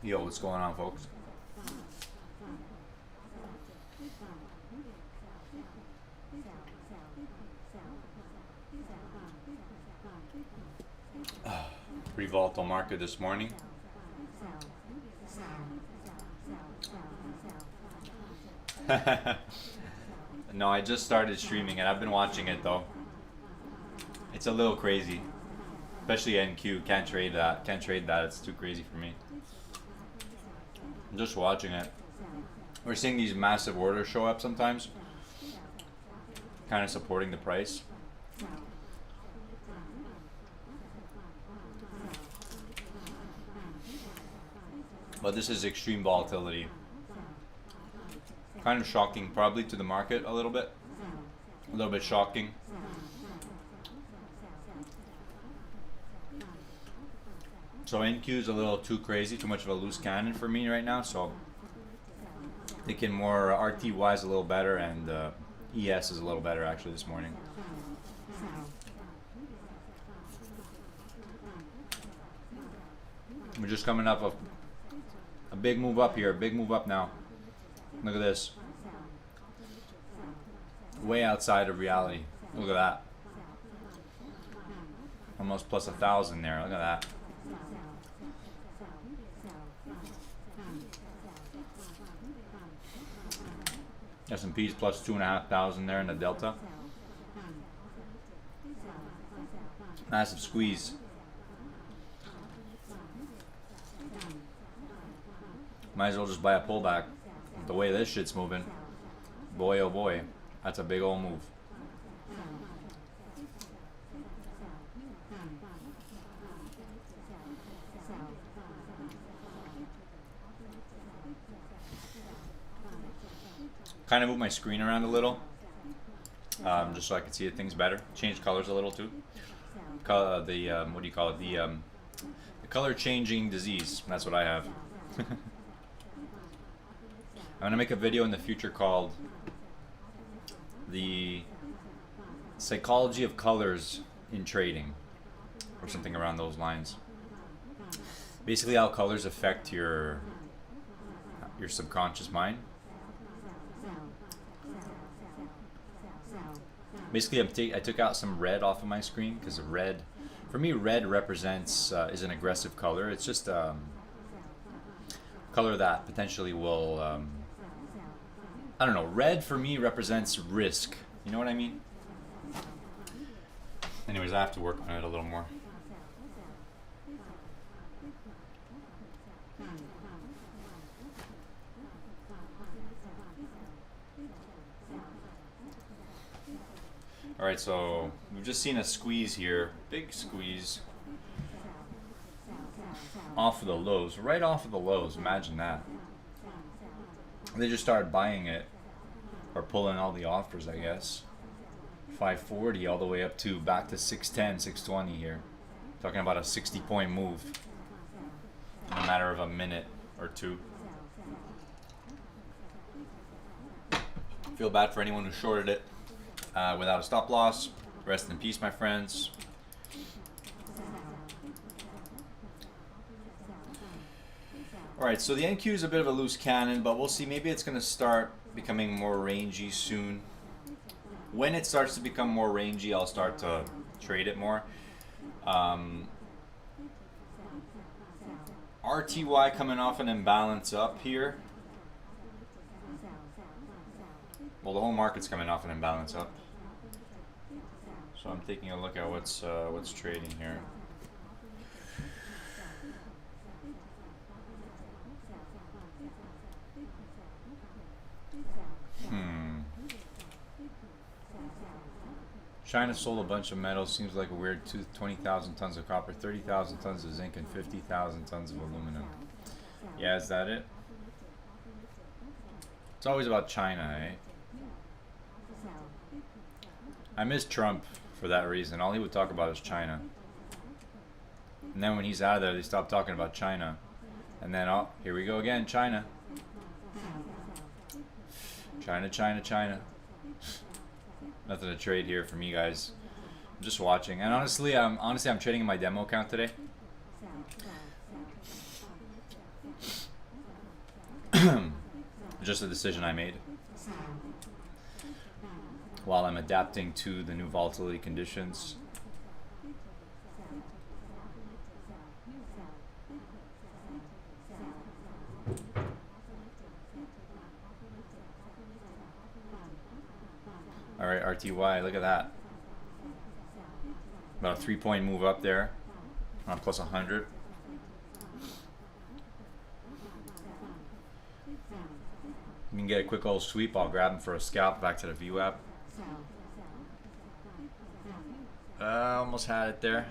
Yo, what's going on, folks? Pretty volatile market this morning. No, I just started streaming it. I've been watching it though. It's a little crazy, especially NQ. Can't trade that. Can't trade that. It's too crazy for me. I'm just watching it. We're seeing these massive orders show up sometimes, kind of supporting the price. But this is extreme volatility. Kind of shocking, probably to the market a little bit. A little bit shocking. So NQ is a little too crazy, too much of a loose cannon for me right now. So thinking more RTY is a little better, and ES is a little better actually this morning. We're just coming up a big move up here, a big move up now. Look at this. Way outside of reality. Look at that. Almost plus 1,000 there. Look at that. S&P's plus 2,500 there in the delta. Massive squeeze. Might as well just buy a pullback. The way this shit's moving, boy oh boy, that's a big old move. Kind of move my screen around a little, just so I can see things better. Change colors a little too. What do you call it? The color changing disease. That's what I have. I'm gonna make a video in the future called the psychology of colors in trading, or something around those lines. Basically, how colors affect your subconscious mind. Basically, I took out some red off of my screen because red, for me, red represents is an aggressive color. It's just color that potentially will. I don't know. Red for me represents risk. You know what I mean? Anyways, I have to work on it a little more. Alright, so we've just seen a squeeze here. Big squeeze. Off of the lows. Right off of the lows. Imagine that. They just started buying it, or pulling all the offers, I guess. 540 all the way up to back to 610, 620 here. Talking about a 60-point move in a matter of a minute or two. Feel bad for anyone who shorted it without a stop loss. Rest in peace, my friends. Alright, so the NQ is a bit of a loose cannon, but we'll see. Maybe it's going to start becoming more rangy soon. When it starts to become more rangy, I'll start to trade it more. RTY coming off an imbalance up here. Well, the whole market's coming off an imbalance up. So I'm taking a look at what's trading here. China sold a bunch of metals. Seems like a weird 20,000 tons of copper, 30,000 tons of zinc, and 50,000 tons of aluminum. Yeah, is that it? It's always about China, eh? I miss Trump for that reason. All he would talk about is China. And then when he's out of there, they stop talking about China. And then, oh, here we go again, China. China, China, China. Nothing to trade here for me, guys. I'm just watching. And honestly, I'm trading in my demo account today. Just a decision I made while I'm adapting to the new volatility conditions. All right, RTY, look at that. About a 3-point move up there on plus 100. You can get a quick old sweep. I'll grab him for a scalp back to the VWAP. Almost had it there.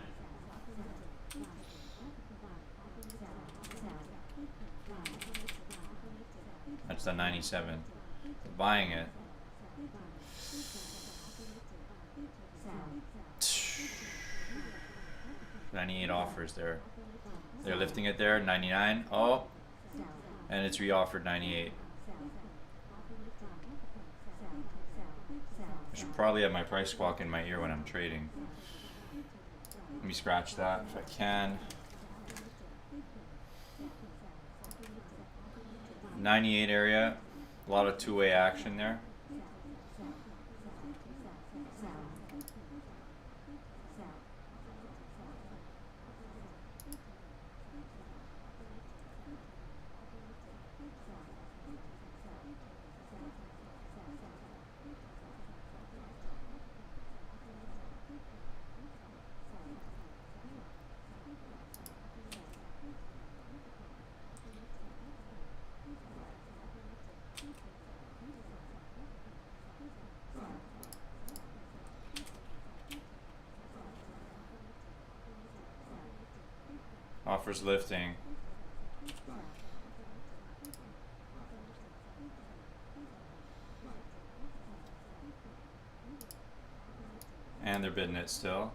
That's the 97. Buying it. $98 offers there. They're lifting it there. 99. Oh, and it's re-offered 98. I should probably have my price squawk in my ear when I'm trading. Let me scratch that if I can. 98 area, a lot of two-way action there. Offers lifting. And they're bidding it still.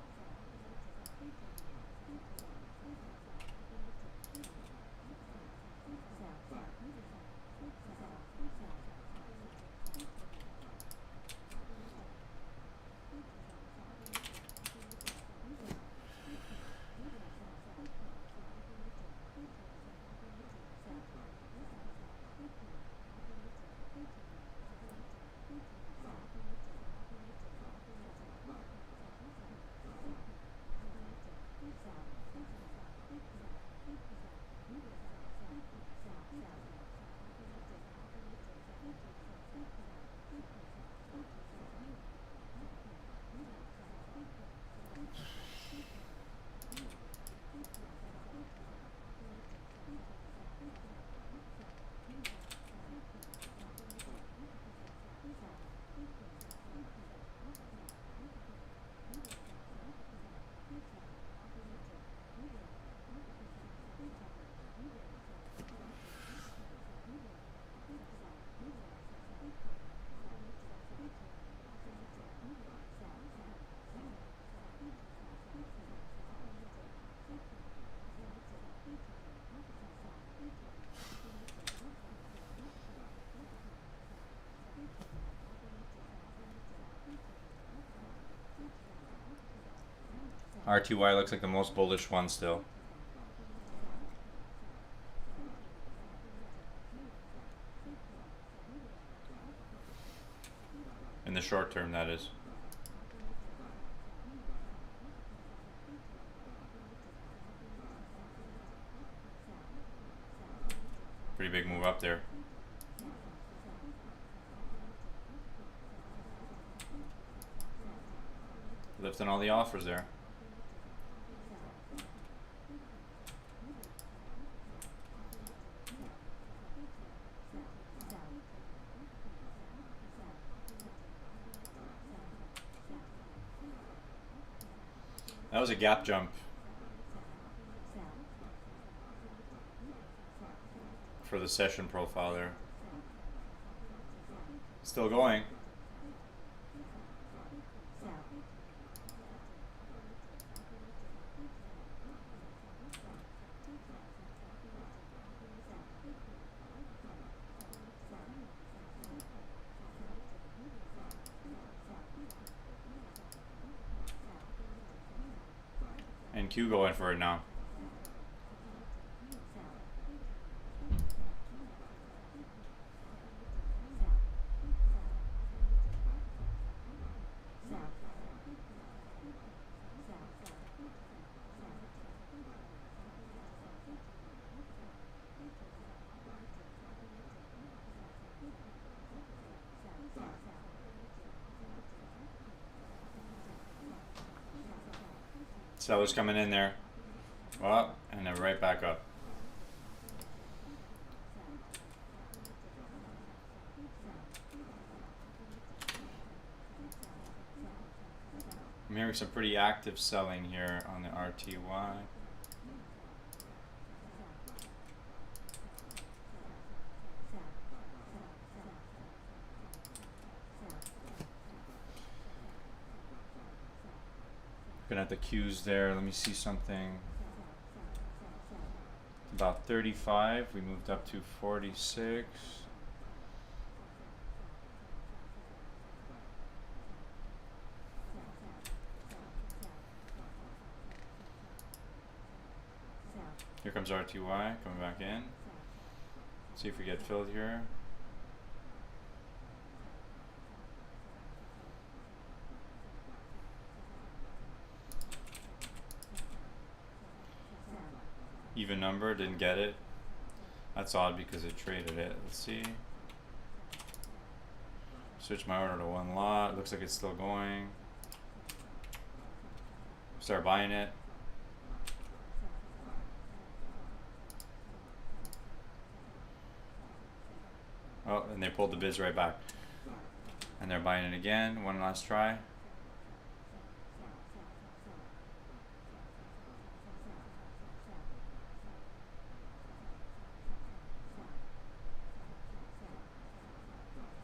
RTY looks like the most bullish one still. In the short term, that is. Pretty big move up there. Lifting all the offers there. That was a gap jump for the session profile there. Still going. NQ going for it now. Sellers coming in there. Well, and then right back up. I'm hearing some pretty active selling here on the RTY. Looking at the Qs there, let me see something. About 35, we moved up to 46. Here comes RTY coming back in. See if we get filled here. Even number, didn't get it. That's odd because it traded it. Let's see. Switch my order to one lot. Looks like it's still going. Start buying it. Oh, and they pulled the bids right back. And they're buying it again. One last try.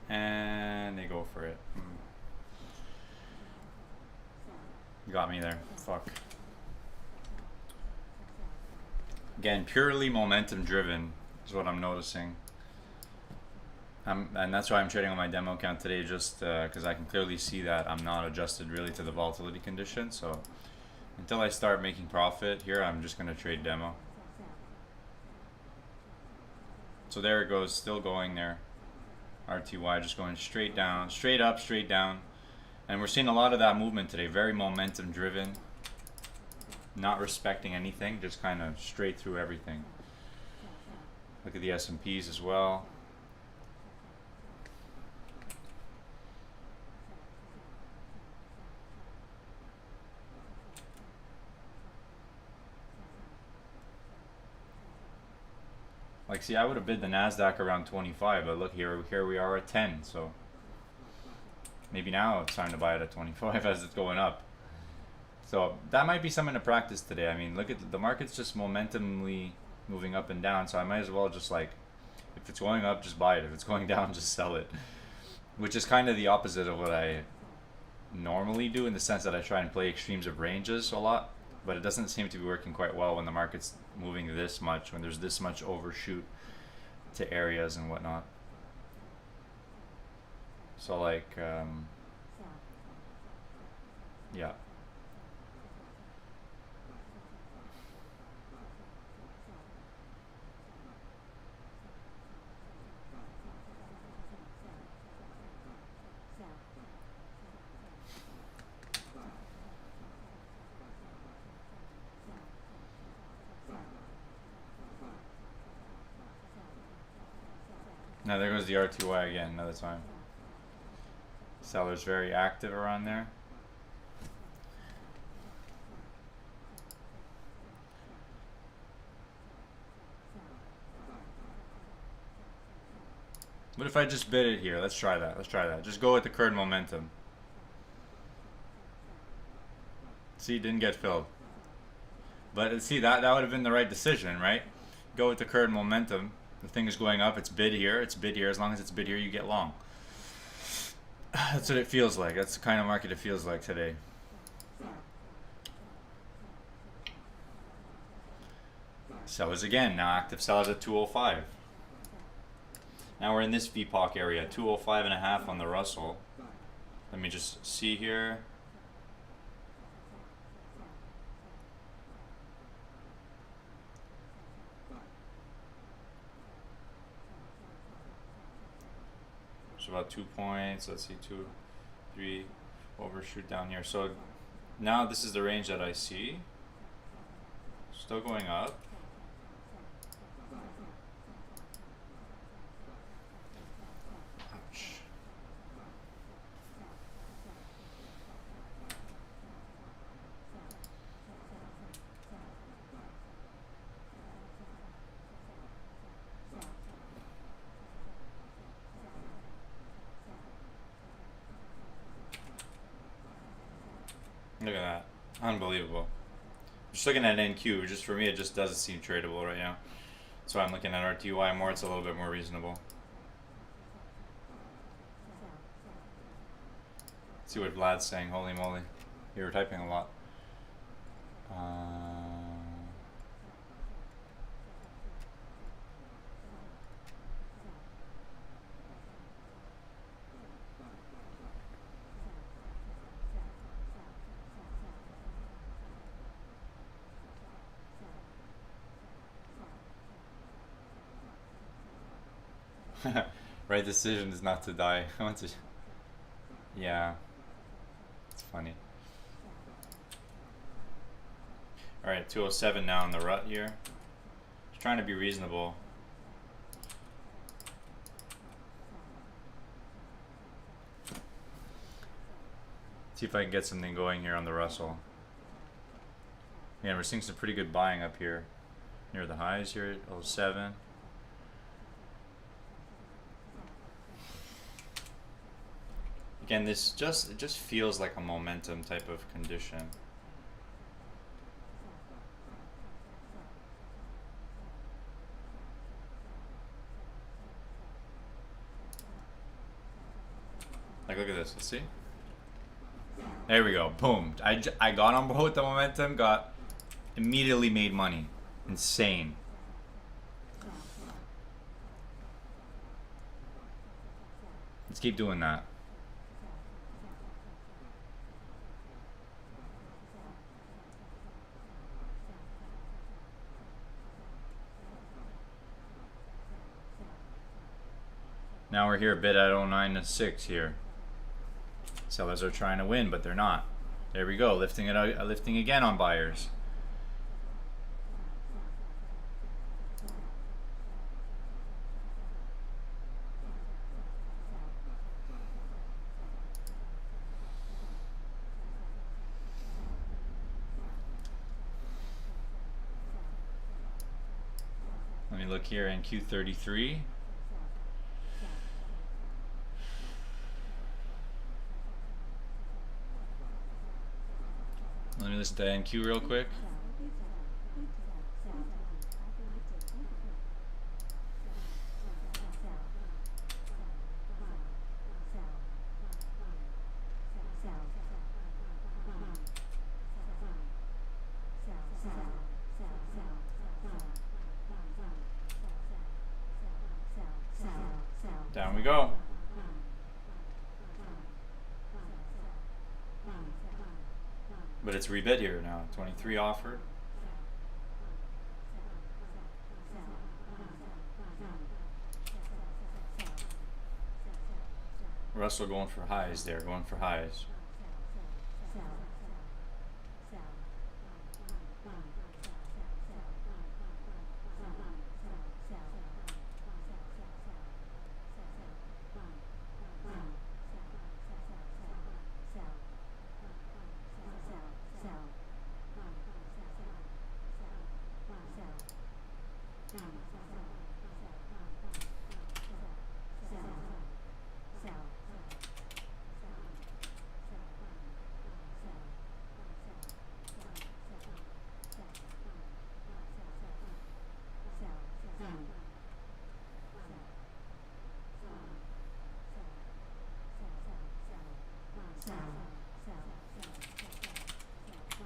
And they go for it. You got me there. Fuck. Again, purely momentum driven is what I'm noticing. And that's why I'm trading on my demo account today, just because I can clearly see that I'm not adjusted really to the volatility condition. So until I start making profit here, I'm just going to trade demo. So there it goes, still going there. RTY just going straight down, straight up, straight down. And we're seeing a lot of that movement today, very momentum driven. Not respecting anything, just kind of straight through everything. Look at the S&Ps as well. Like, see, I would have bid the NASDAQ around 25, but look, here we are at 10, so maybe now it's time to buy it at 25 as it's going up. So that might be something to practice today. I mean, look at the market's just momentumly moving up and down, so I might as well just, like, if it's going up, just buy it. If it's going down, just sell it. Which is kind of the opposite of what I normally do, in the sense that I try and play extremes of ranges a lot. But it doesn't seem to be working quite well when the market's moving this much, when there's this much overshoot to areas and whatnot. So, like, yeah. Now there goes the RTY again, another time. Seller's very active around there. What if I just bid it here? Let's try that. Let's try that. Just go with the current momentum. See, didn't get filled. But see, that would have been the right decision, right? Go with the current momentum. The thing is going up, it's bid here, it's bid here. As long as it's bid here, you get long. That's what it feels like. That's the kind of market it feels like today. Sellers again, now active sellers at 205. Now we're in this VPOC area, 205.5 on the Russell. Let me just see here. So about 2 points. Let's see, 2, 3, overshoot down here. So now this is the range that I see. Still going up. Ouch. Look at that. Unbelievable. Just looking at NQ, just for me, it just doesn't seem tradable right now. So I'm looking at RTY more, it's a little bit more reasonable. Let's see what Vlad's saying. Holy moly. You were typing a lot. Right decision is not to die. I want to. Yeah. It's funny. Alright, 207 now in the rut here. Just trying to be reasonable. See if I can get something going here on the Russell. Yeah, we're seeing some pretty good buying up here. Near the highs here at 07. Again, it just feels like a momentum type of condition. Like, look at this. Let's see. There we go. Boom. I got on board with the momentum. Immediately made money. Insane. Let's keep doing that. Now we're here a bit at 09 to 6 here. Sellers are trying to win, but they're not. There we go, lifting again on buyers. Let me look here in Q33. Let me listen to NQ real quick. Down we go. But it's rebid here now. 23 offered. Russell going for highs there, going for highs.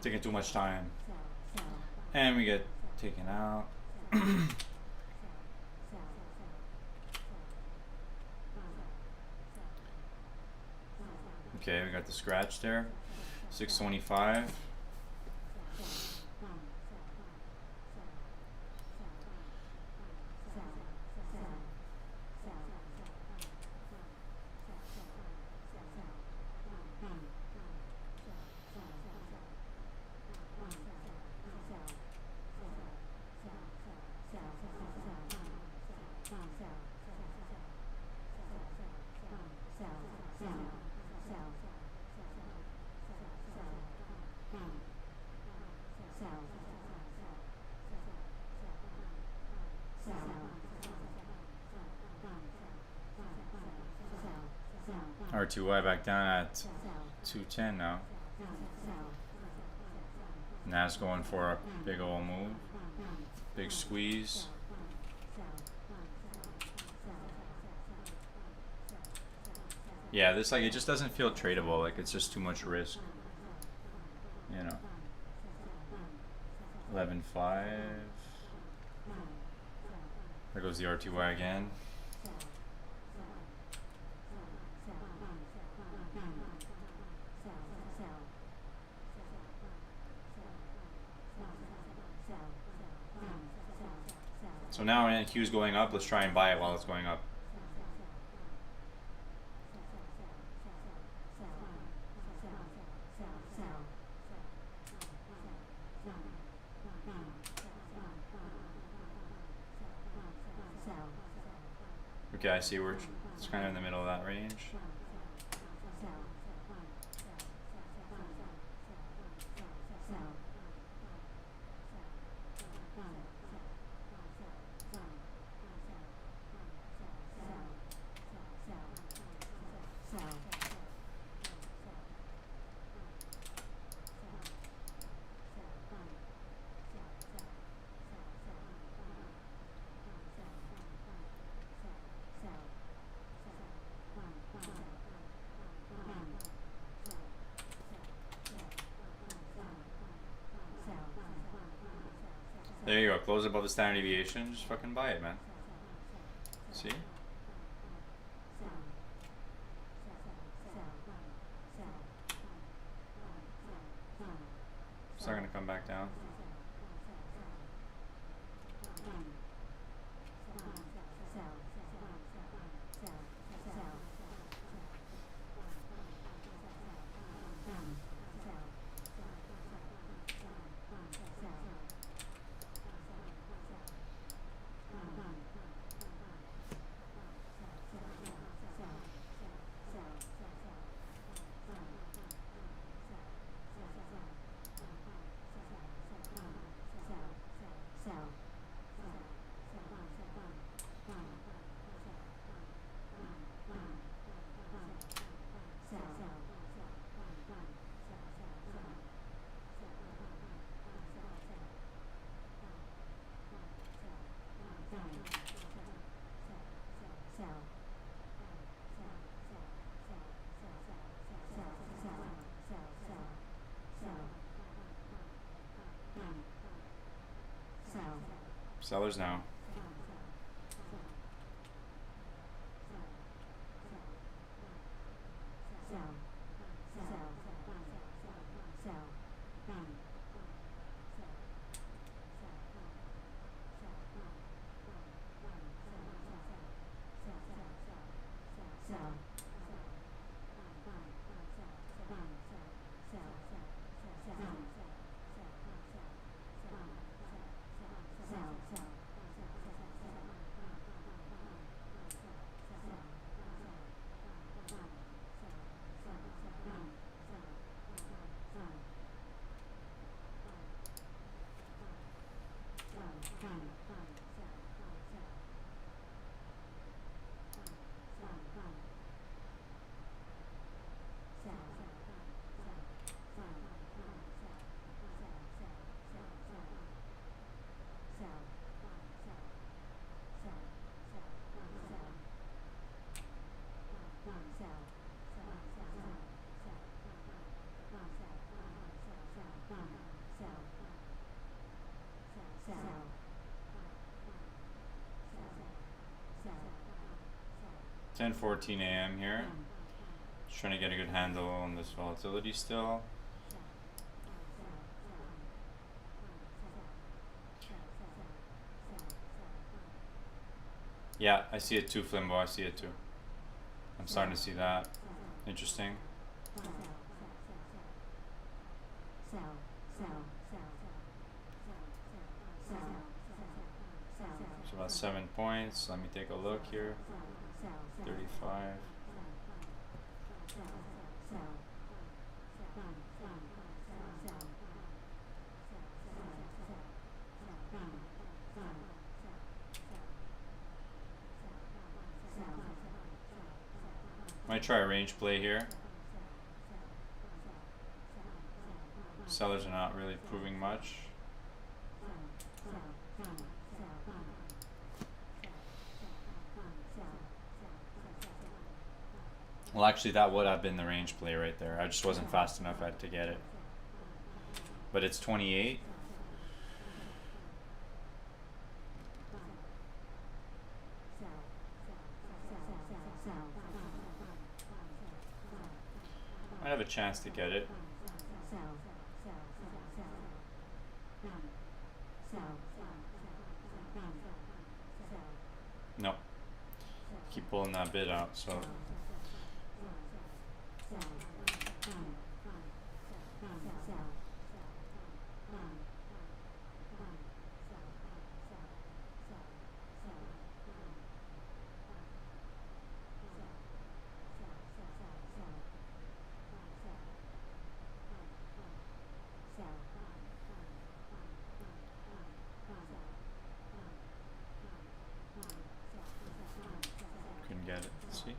Taking too much time. And we get taken out. Okay, we got the scratch there. 625. R2Y back down at 210 now. Nas going for a big old move. Big squeeze. Yeah, this, like, it just doesn't feel tradable. Like, it's just too much risk. You know. 11.5. There goes the R2Y again. So now NQ is going up. Let's try and buy it while it's going up. Okay, I see we're it's kind of in the middle of that range. There you go, close above the standard deviation, just fucking buy it, man. See? It's not gonna come back down. Sellers now. It's 10:14 a.m. here. Just trying to get a good handle on this volatility still. Yeah, I see it too, Flimbo. I see it too. I'm starting to see that. Interesting. It's about 7 points. Let me take a look here. 35. might try a range play here. Sellers are not really proving much. Well, actually, that would have been the range play right there. I just wasn't fast enough to get it. But it's 28. I have a chance to get it. No. Keep pulling that bid out, so. Couldn't get it. Let's see.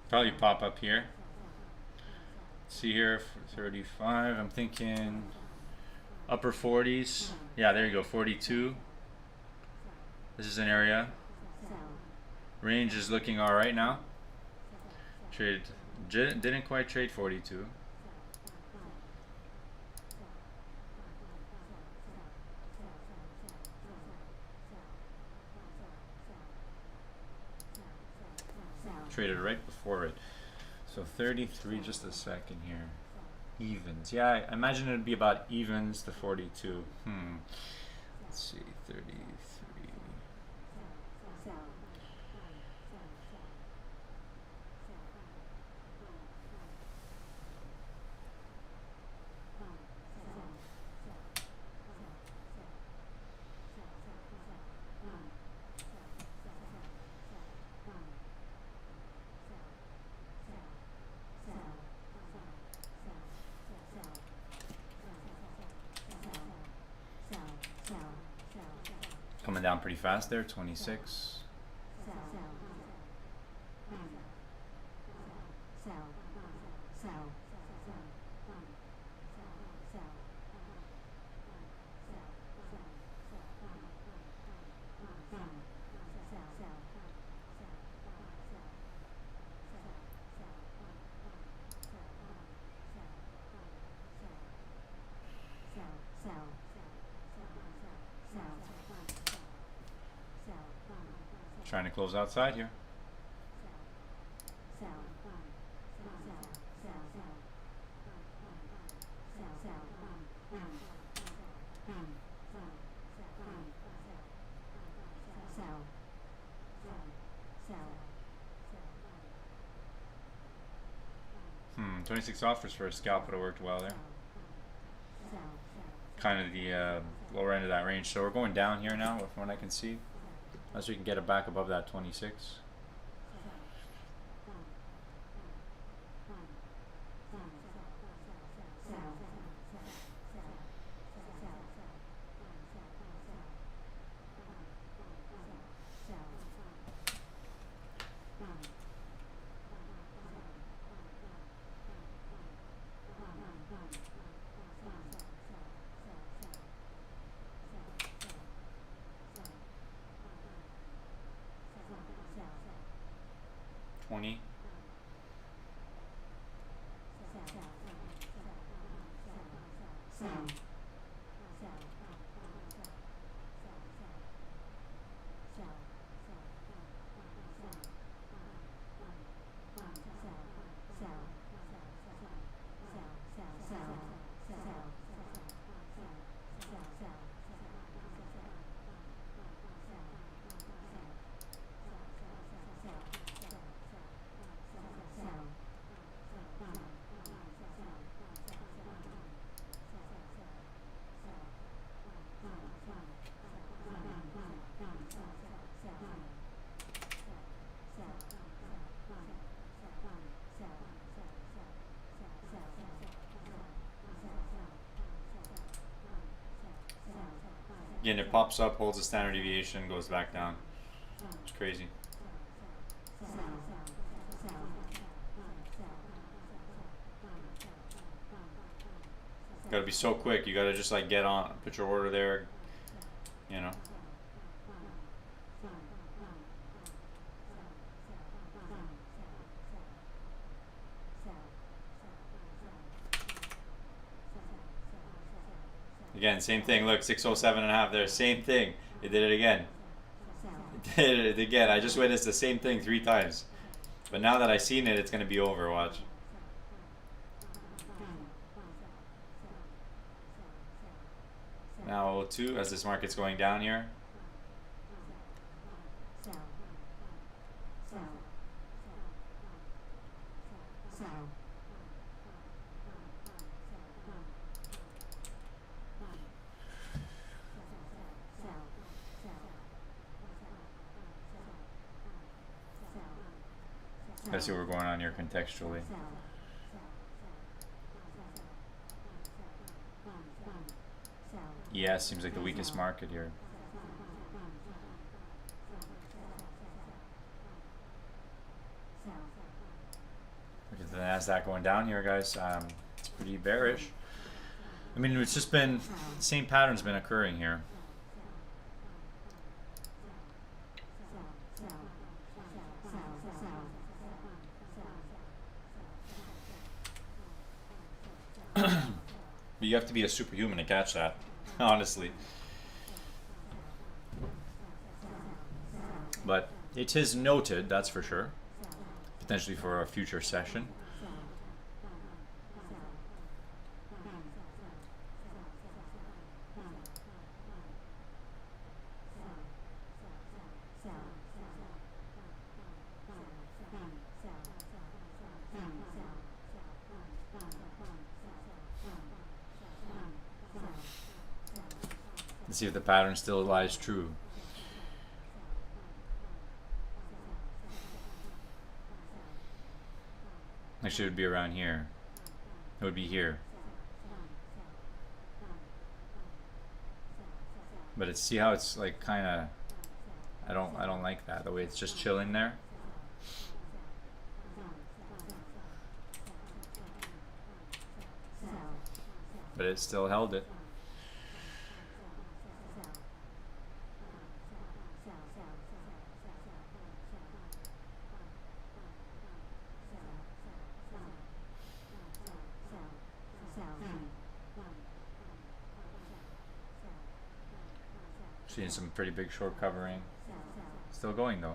Probably pop up here. See here for 35. I'm thinking upper 40s. Yeah, there you go. 42. This is an area. Range is looking all right now. Trade didn't quite trade 42. Traded right before it. So 33, just a second here. Evens. Yeah, I imagine it'd be about evens to 42. Let's see, 33. Coming down pretty fast there, 26. Trying to close outside here. Hmm, 26 offers for a scalp would have worked well there. Kind of the lower end of that range. So we're going down here now, from what I can see. Unless we can get it back above that 26. Again, it pops up, holds a standard deviation, goes back down. It's crazy. Gotta be so quick. You gotta just like get on, put your order there, you know. Again, same thing. Look, 607.5 there. Same thing. It did it again. It did it again. I just witnessed the same thing 3 times. But now that I've seen it, it's going to be over. Watch. Now 02 as this market's going down here. Let's see what we're going on here contextually. Yeah, seems like the weakest market here. Look at the NASDAQ going down here, guys. It's pretty bearish. I mean, it's just been, the same pattern's been occurring here. But you have to be a superhuman to catch that, honestly. But it is noted, that's for sure. Potentially for a future session. Let's see if the pattern still lies true. Actually, it would be around here. It would be here. But it's, see how it's like kind of, I don't like that, the way it's just chilling there. But it still held it. Seeing some pretty big short covering. Still going though.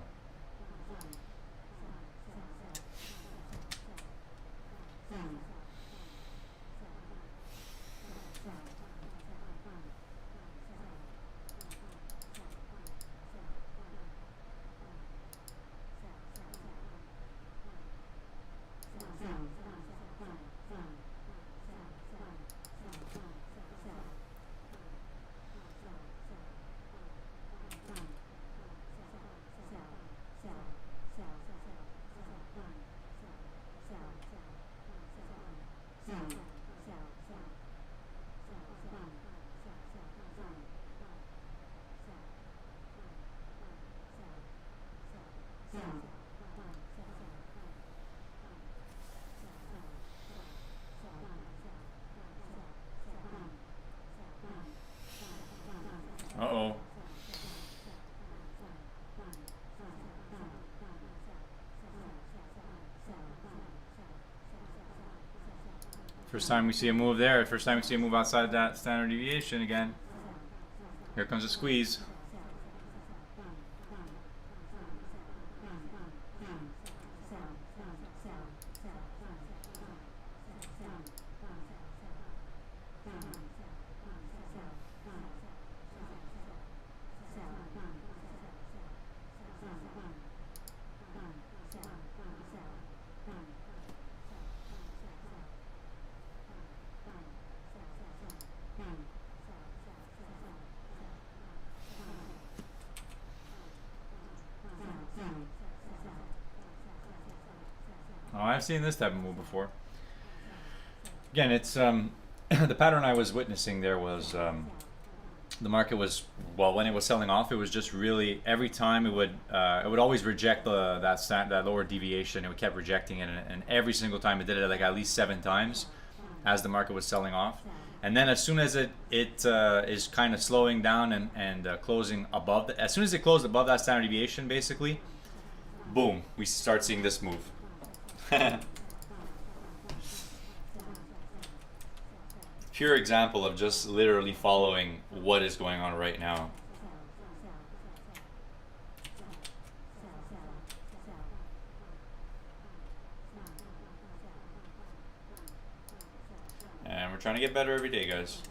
Uh-oh. First time we see a move there. First time we see a move outside that standard deviation again. Here comes a squeeze. Oh, I've seen this type of move before. Again, it's the pattern I was witnessing there was the market was, well, when it was selling off, it was just really every time it would always reject that lower deviation. It kept rejecting it, and every single time it did it like at least 7 times as the market was selling off. And then as soon as it is kind of slowing down and closing above, as soon as it closed above that standard deviation, basically, boom, we start seeing this move. Pure example of just literally following what is going on right now. And we're trying to get better every day, guys.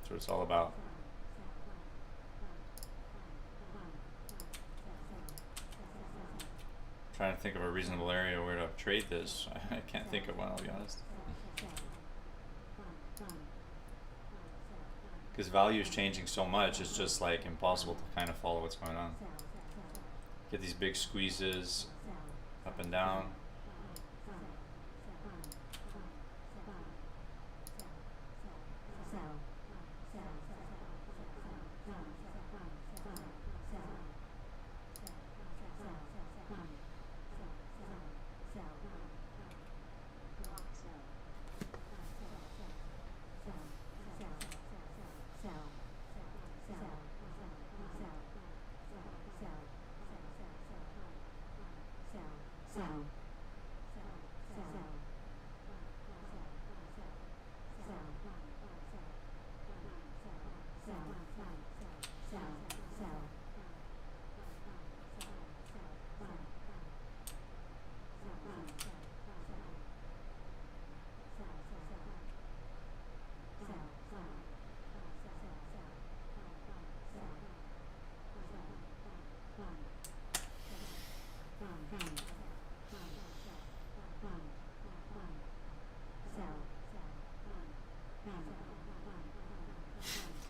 That's what it's all about. Trying to think of a reasonable area where to trade this. I can't think of one, I'll be honest. Because value is changing so much, it's just like impossible to kind of follow what's going on. Get these big squeezes up and down.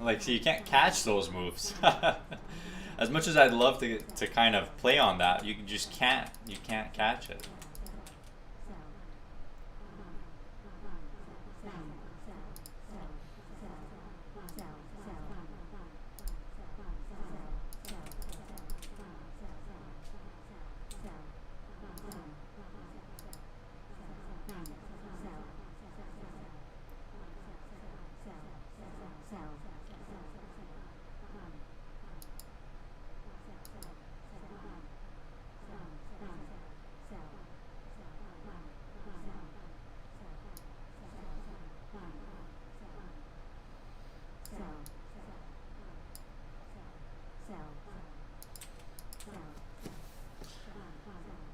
Like, so you can't catch those moves. As much as I'd love to kind of play on that, you just can't. You can't catch it.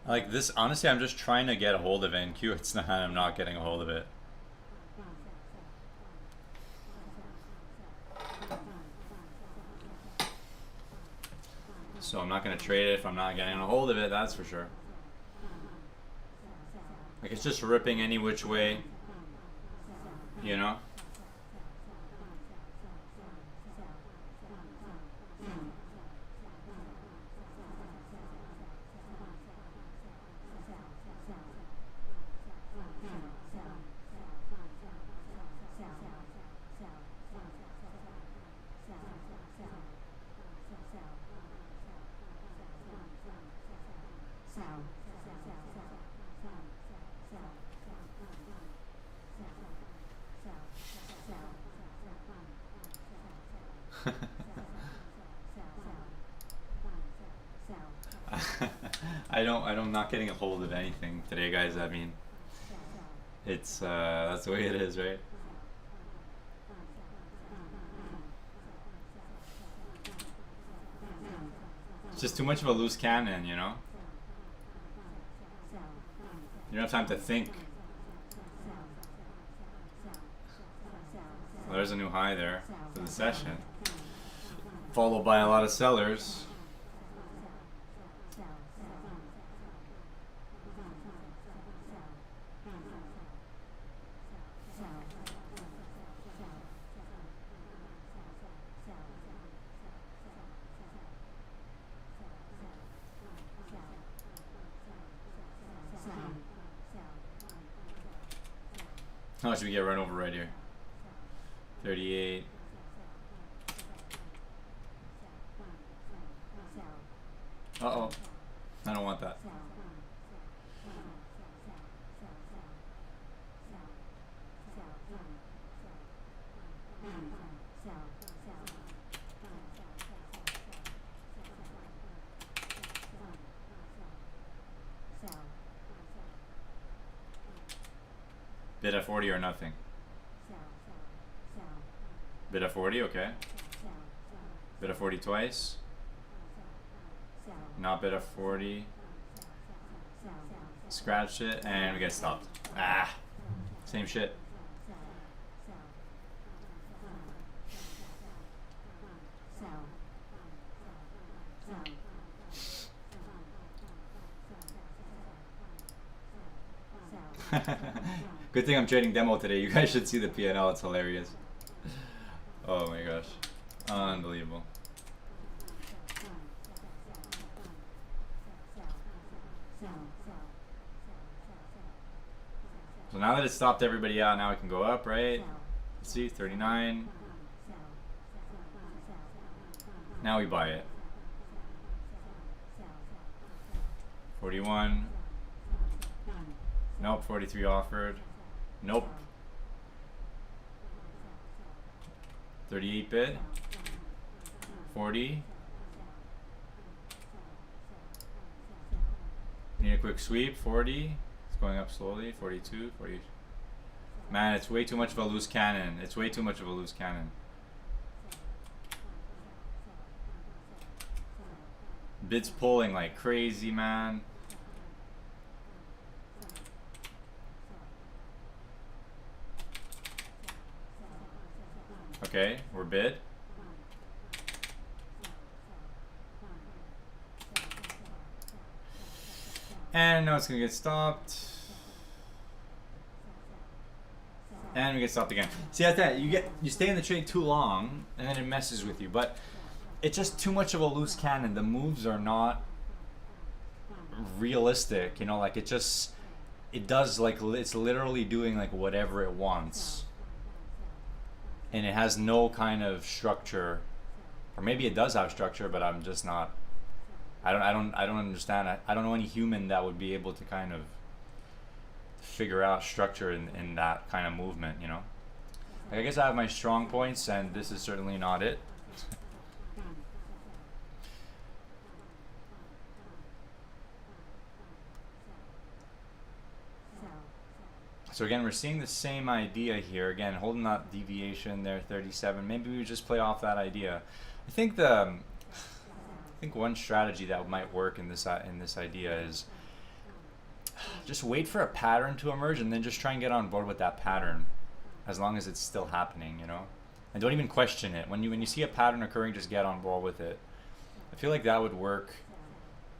Like this, honestly, I'm just trying to get a hold of NQ. It's not, I'm not getting a hold of it. So I'm not going to trade it if I'm not getting a hold of it, that's for sure. Like it's just ripping any which way, you know? I'm not getting a hold of anything today, guys. I mean, it's that's the way it is, right? It's just too much of a loose cannon, you know? You don't have time to think. Well, there's a new high there for the session, followed by a lot of sellers. How much do we get run over right here? 38. Uh-oh. I don't want that. Bid at 40 or nothing? Bid at 40, okay. Bid at 40 twice. Not bid at 40. Scratch it, and we get stopped. Ah, same shit. Good thing I'm trading demo today. You guys should see the P&L. It's hilarious. Oh my gosh. Unbelievable. So now that it stopped everybody out, now we can go up, right? Let's see, 39. Now we buy it. 41. Nope, 43 offered. Nope. 38 bid. 40. Need a quick sweep. 40. It's going up slowly. 42. 40. Man, it's way too much of a loose cannon. It's way too much of a loose cannon. Bid's pulling like crazy, man. Okay, we're bid. And now it's gonna get stopped. And we get stopped again. See, that's that. You stay in the trade too long, and then it messes with you. But it's just too much of a loose cannon. The moves are not realistic. You know, like it does like it's literally doing like whatever it wants. And it has no kind of structure, or maybe it does have structure, but I'm just not. I don't understand. I don't know any human that would be able to kind of figure out structure in that kind of movement. You know, like I guess I have my strong points, and this is certainly not it. So again, we're seeing the same idea here. Again, holding that deviation there, 37. Maybe we just play off that idea. I think one strategy that might work in this idea is just wait for a pattern to emerge and then just try and get on board with that pattern, as long as it's still happening, you know. And don't even question it. When you see a pattern occurring, just get on board with it. I feel like that would work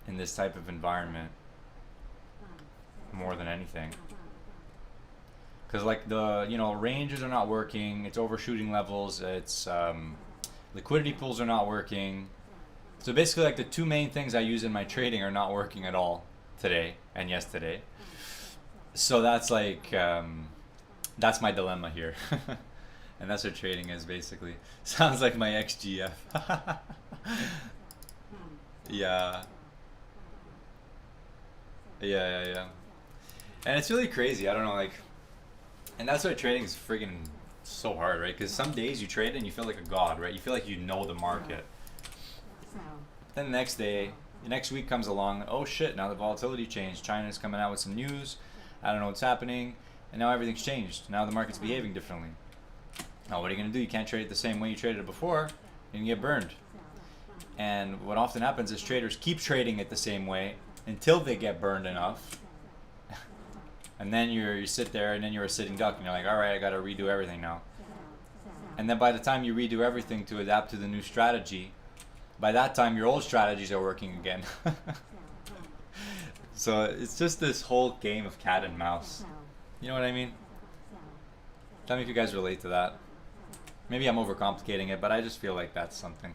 in this type of environment more than anything. Because like ranges are not working, it's overshooting levels, it's liquidity pools are not working. So basically like the two main things I use in my trading are not working at all today and yesterday. So that's like, that's my dilemma here. And that's what trading is basically. Sounds like my XGF. Yeah. Yeah. And it's really crazy, I don't know, like, and that's why trading is friggin' so hard, right? Because some days you trade and you feel like a god, right? You feel like you know the market. Then the next day, the next week comes along, oh shit, now the volatility changed. China's coming out with some news. I don't know what's happening. And now everything's changed. Now the market's behaving differently. Now what are you going to do? You can't trade it the same way you traded it before. You're going to get burned. And what often happens is traders keep trading it the same way until they get burned enough. And then you sit there and then you're a sitting duck and you're like, all right, I got to redo everything now. And then by the time you redo everything to adapt to the new strategy, by that time your old strategies are working again. So it's just this whole game of cat and mouse. You know what I mean? Tell me if you guys relate to that. Maybe I'm overcomplicating it, but I just feel like that's something.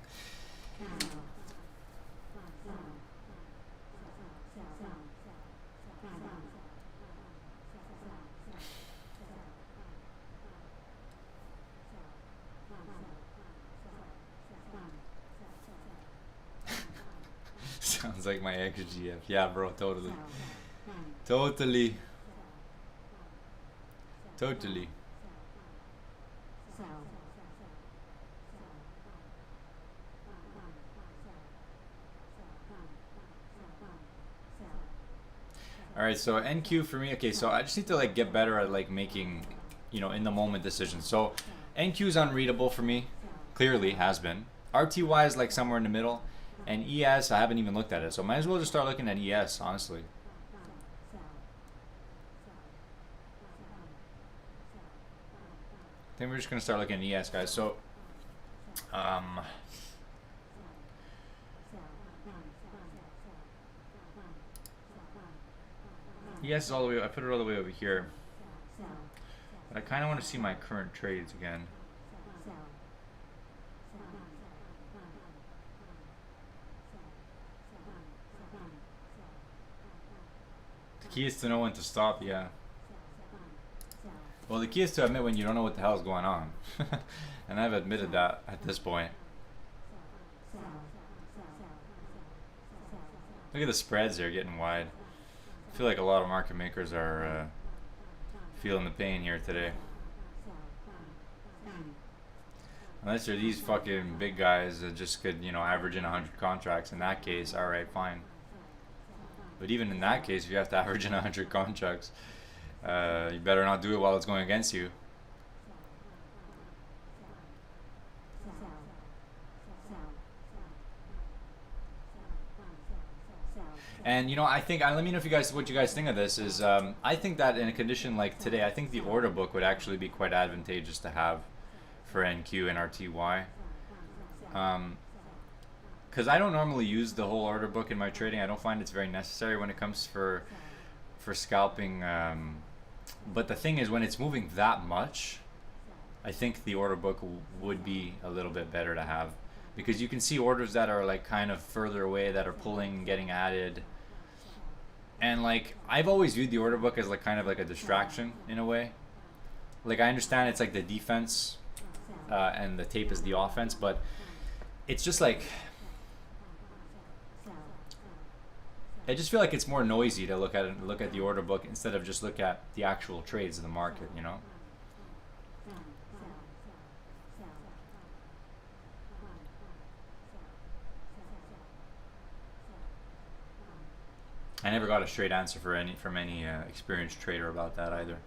Sounds like my ex-GF. Yeah, bro, totally. Totally. Totally. Alright, so NQ for me, okay, so I just need to like get better at like making, you know, in the moment decisions. So NQ is unreadable for me, clearly has been. RTY is like somewhere in the middle, and ES, I haven't even looked at it, so might as well just start looking at ES, honestly. I think we're just gonna start looking at ES, guys. So, ES is all the way. I put it all the way over here, but I kind of want to see my current trades again. The key is to know when to stop. Yeah. Well, the key is to admit when you don't know what the hell is going on, and I've admitted that at this point. Look at the spreads; they're getting wide. I feel like a lot of market makers are feeling the pain here today. Unless they're these fucking big guys that just could, you know, average in 100 contracts. In that case, alright, fine. But even in that case, if you have to average in 100 contracts, you better not do it while it's going against you. And you know, I think, let me know if you guys, what you guys think of this. Is I think that in a condition like today, I think the order book would actually be quite advantageous to have for NQ and RTY. Because I don't normally use the whole order book in my trading. I don't find it's very necessary when it comes for scalping. But the thing is, when it's moving that much, I think the order book would be a little bit better to have, because you can see orders that are like kind of further away that are pulling, getting added. And like, I've always viewed the order book as like kind of like a distraction in a way. Like, I understand it's like the defense and the tape is the offense, but it's just like, I just feel like it's more noisy to look at the order book instead of just look at the actual trades of the market, you know? I never got a straight answer from any experienced trader about that either.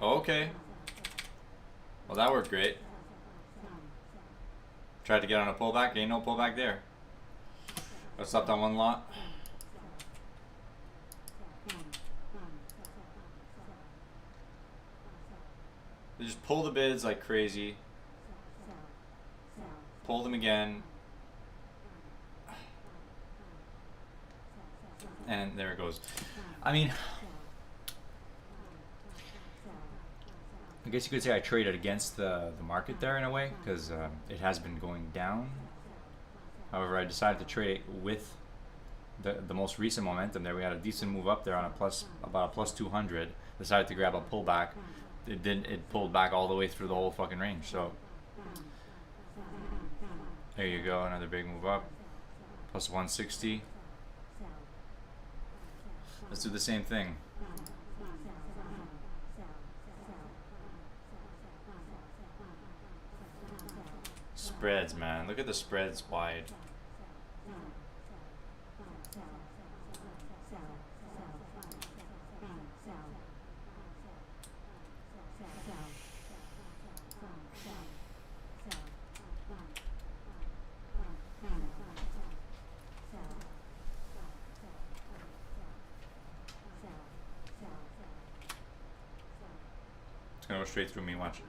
Okay. Well, that worked great. Tried to get on a pullback, ain't no pullback there. I stopped on one lot. They just pull the bids like crazy. Pull them again. And there it goes. I mean, I guess you could say I traded against the market there in a way, because it has been going down. However, I decided to trade it with the most recent momentum there. We had a decent move up there on about a plus 200. Decided to grab a pullback. It pulled back all the way through the whole fucking range. So there you go, another big move up. Plus 160. Let's do the same thing. Spreads, man. Look at the spreads wide. It's gonna go straight through me, watch.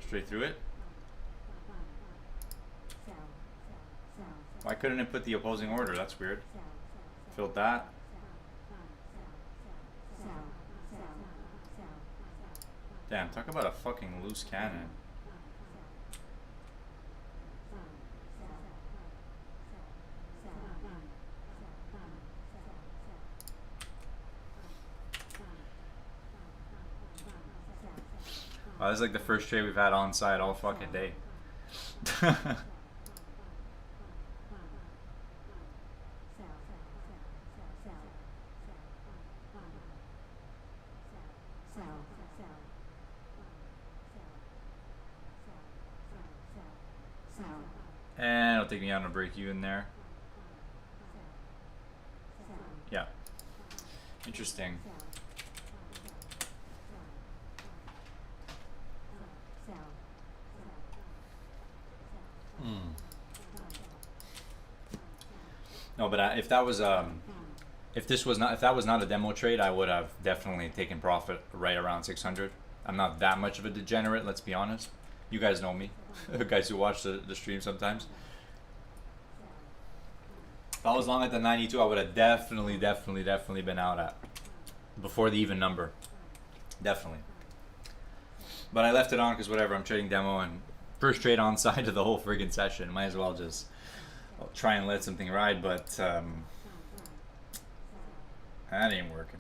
Straight through it. Why couldn't it put the opposing order? That's weird. Filled that. Damn, talk about a fucking loose cannon. This is like the first trade we've had on site all fucking day. And it'll take me out on a break even there. Yeah. Interesting. No, but if that was if that was not a demo trade, I would have definitely taken profit right around 600. I'm not that much of a degenerate, let's be honest. You guys know me, the guys who watch the stream sometimes. If I was long at the 92, I would have definitely been out at before the even number. Definitely. But I left it on because whatever, I'm trading demo and first trade on side of the whole friggin' session. Might as well just try and let something ride, but that ain't working.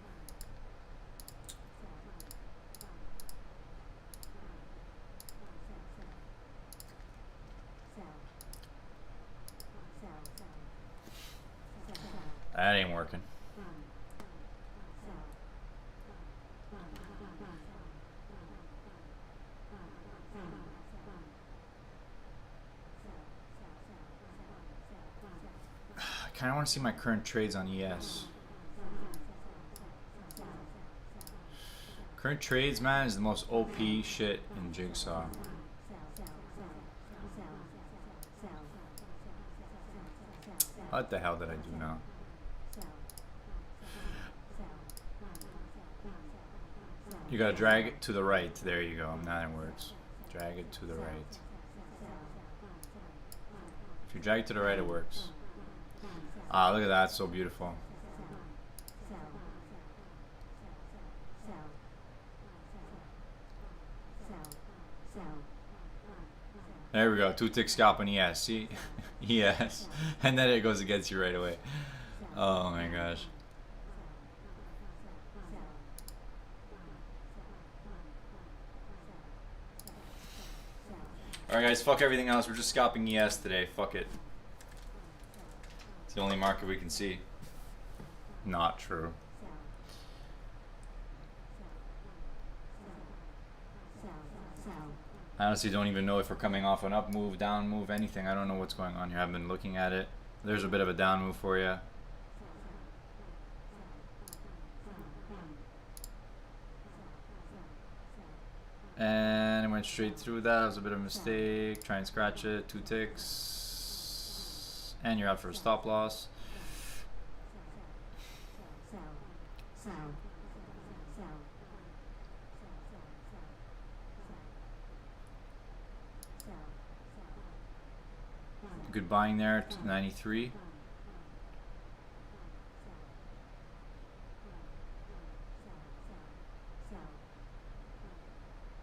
That ain't working. I kind of want to see my current trades on ES. Current trades, man, is the most OP shit in Jigsaw. What the hell did I do now? You gotta drag it to the right. There you go. Now it works. Drag it to the right. If you drag it to the right, it works. Ah, look at that. So beautiful. There we go. 2-tick scalp on ES. See? ES. And then it goes against you right away. Oh my gosh. Alright guys, fuck everything else. We're just scalping ES today. Fuck it. It's the only market we can see. Not true. I honestly don't even know if we're coming off an up move, down move, anything. I don't know what's going on here. I've been looking at it. There's a bit of a down move for you. And it went straight through that. That was a bit of a mistake. Try and scratch it. 2 ticks. And you're out for a stop loss. Good buying there, 93.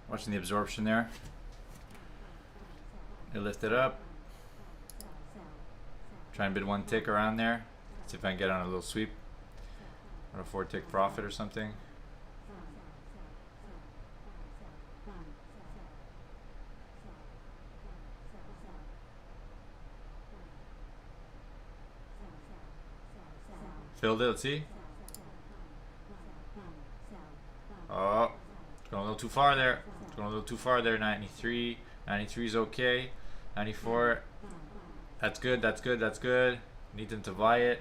Watching the absorption there. They lift it up. Try and bid 1 tick around there. See if I can get on a little sweep. Or a 4-tick profit or something. Filled it, let's see. Oh, it's going a little too far there. It's going a little too far there. 93. 93 is okay. 94. That's good, that's good, that's good. Need them to buy it.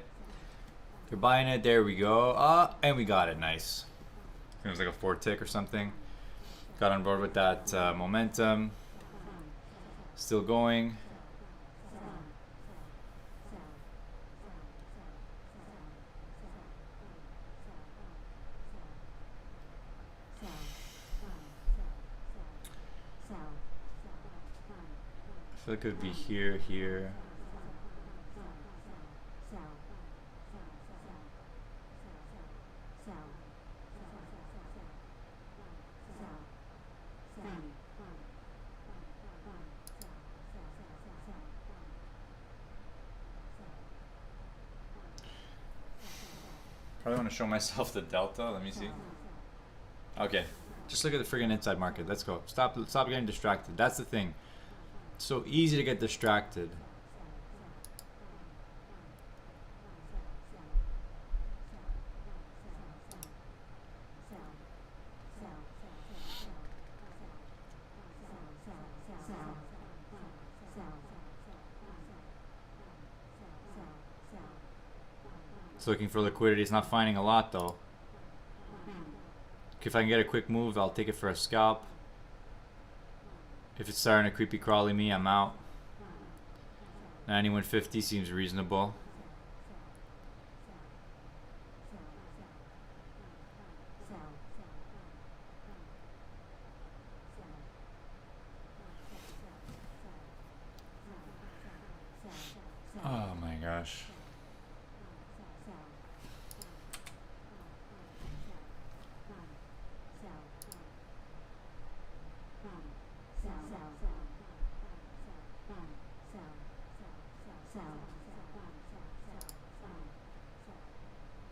You're buying it. There we go. And we got it. Nice. It was like a 4-tick or something. Got on board with that momentum. Still going. I feel like it would be here, here. Probably want to show myself the delta. Let me see. Okay, just look at the friggin' inside market. Let's go. Stop getting distracted. That's the thing. It's so easy to get distracted. It's looking for liquidity. It's not finding a lot though. If I can get a quick move, I'll take it for a scalp. If it's starting to creepy crawly me, I'm out. 91.50 seems reasonable. Oh my gosh.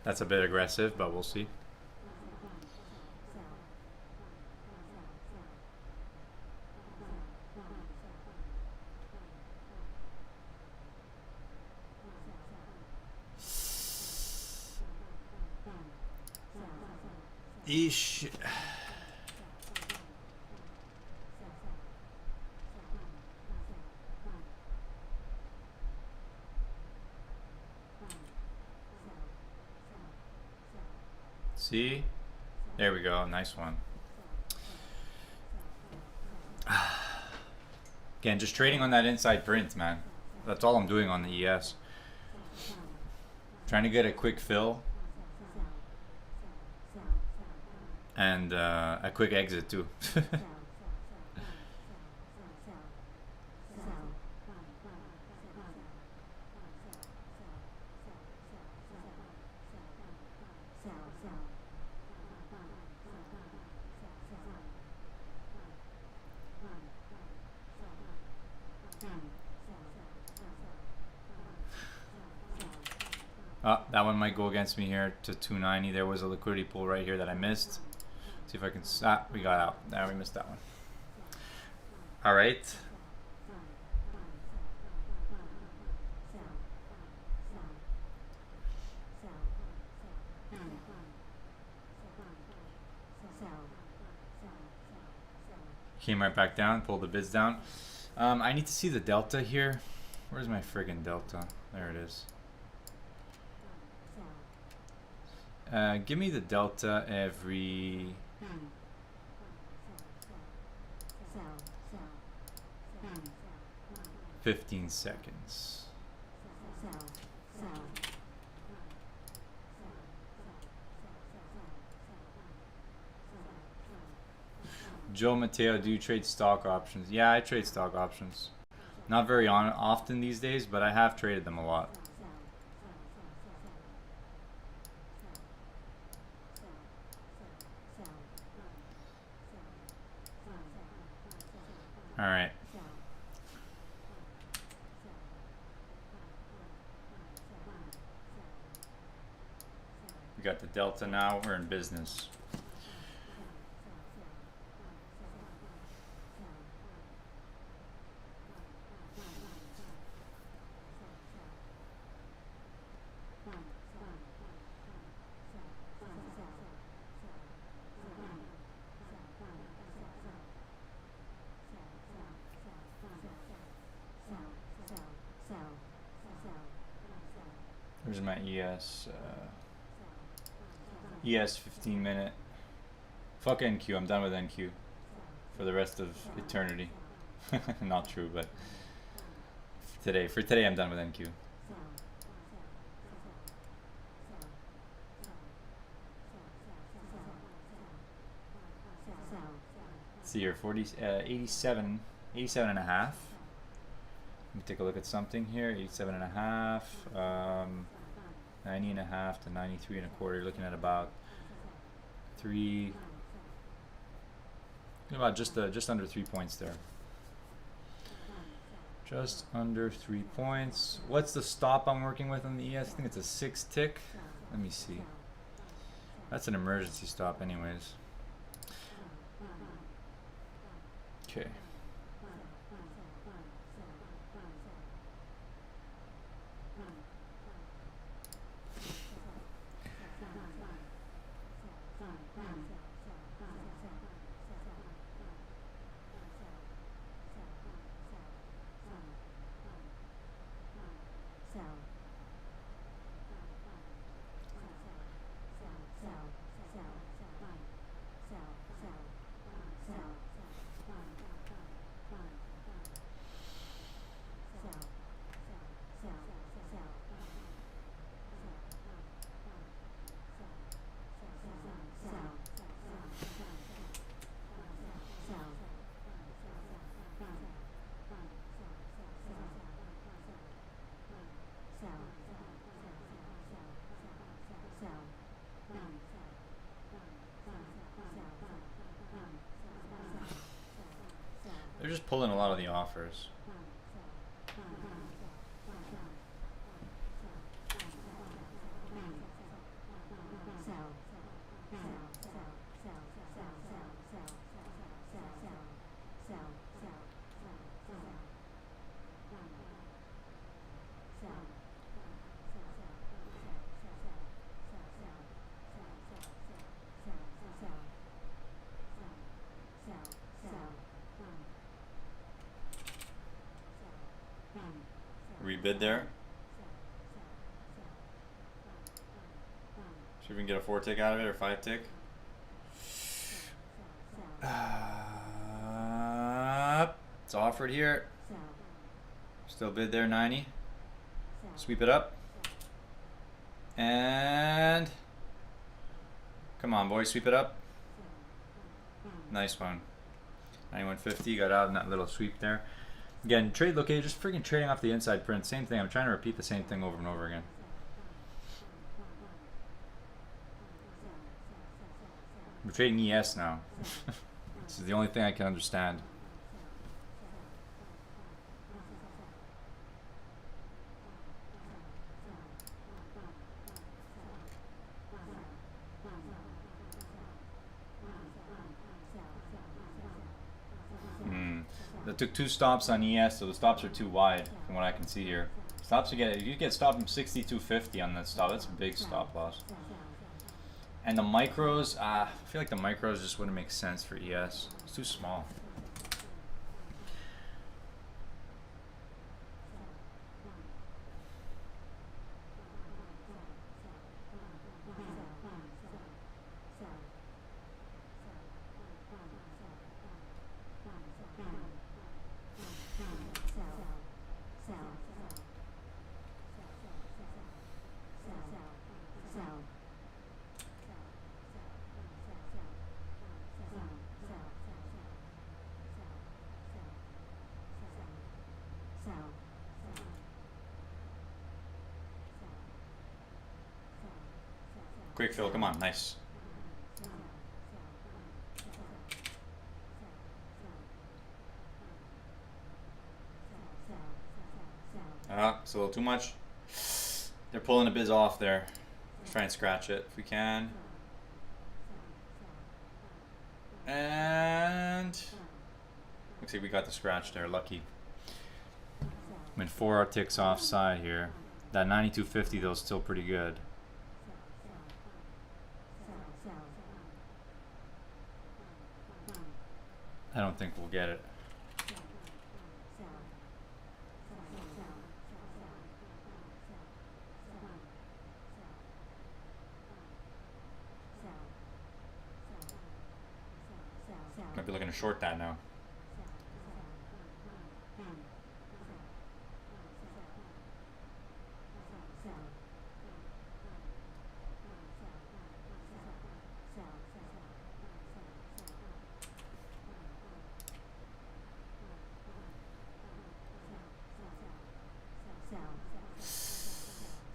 That's a bit aggressive, but we'll see. Eesh. See? There we go. Nice one. Again, just trading on that inside print, man. That's all I'm doing on the ES. Trying to get a quick fill. And a quick exit too. That one might go against me here to 290. There was a liquidity pool right here that I missed. See if I can. We got out. Now we missed that one. All right. Came right back down. Pulled the bids down. I need to see the delta here. Where's my friggin' delta? There it is. Give me the delta every 15 seconds. Joe Mateo, do you trade stock options? Yeah, I trade stock options. Not very often these days, but I have traded them a lot. All right. We got the delta now. We're in business. Here's my ES. ES 15 minute. Fuck NQ. I'm done with NQ for the rest of eternity. Not true, but for today I'm done with NQ. Let's see here, 87 and a half. Let me take a look at something here. 87 and a half, 90 and a half to 93 and a quarter. You're looking at about just under 3 points there. Just under 3 points. What's the stop I'm working with on the ES? I think it's a 6 tick. Let me see. That's an emergency stop anyways. Okay. They're just pulling a lot of the offers. Rebid there. See if we can get a 4 tick out of it or 5 tick. It's offered here. Still bid there, 90. Sweep it up. And come on, boys, sweep it up. Nice one. 91.50, got out in that little sweep there. Again, trade located, just freaking trading off the inside print. Same thing. I'm trying to repeat the same thing over and over again. We're trading ES now. This is the only thing I can understand. That took 2 stops on ES, so the stops are too wide from what I can see here. Stops you get stopped from 62.50 on that stop. That's a big stop loss. And the micros, I feel like the micros just wouldn't make sense for ES. It's too small. Quick fill, come on, nice. It's a little too much. They're pulling the bids off there. Let's try and scratch it if we can. And looks like we got the scratch there, lucky. I mean, 4 ticks offside here. That 92.50 though is still pretty good. I don't think we'll get it. Might be looking to short that now.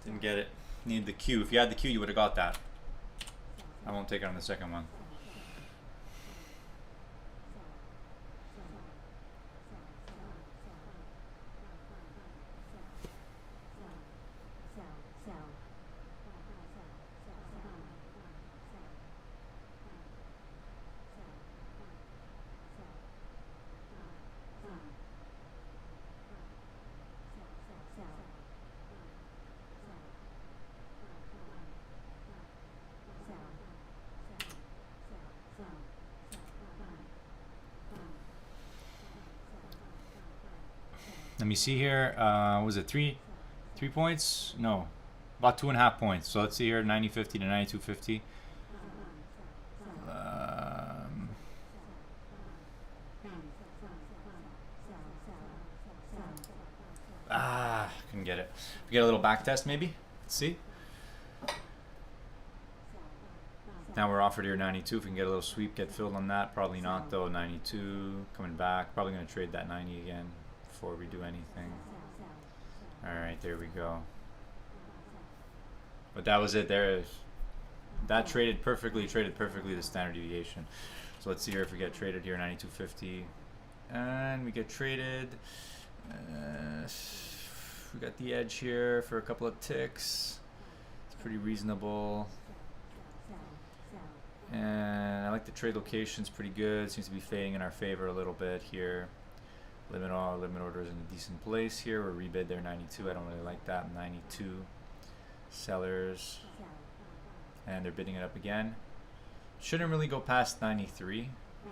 Didn't get it. Need the Q. If you had the Q, you would have got that. I won't take it on the second one. me see here. Was it 3 points? No, about 2.5 points. So let's see here, 90.50 to 92.50. Couldn't get it. We get a little back test maybe. Let's see. Now we're offered here 92. If we can get a little sweep, get filled on that. Probably not though. 92 coming back. Probably going to trade that 90 again before we do anything. All right, there we go. But that was it. There, that traded perfectly the standard deviation. So let's see here if we get traded here 92.50, and we get traded. We got the edge here for a couple of ticks. It's pretty reasonable. And I like the trade locations, pretty good. Seems to be fading in our favor a little bit here. Limit orders in a decent place here. We're rebid there 92. I don't really like that. 92 sellers, and they're bidding it up again. Shouldn't really go past 93,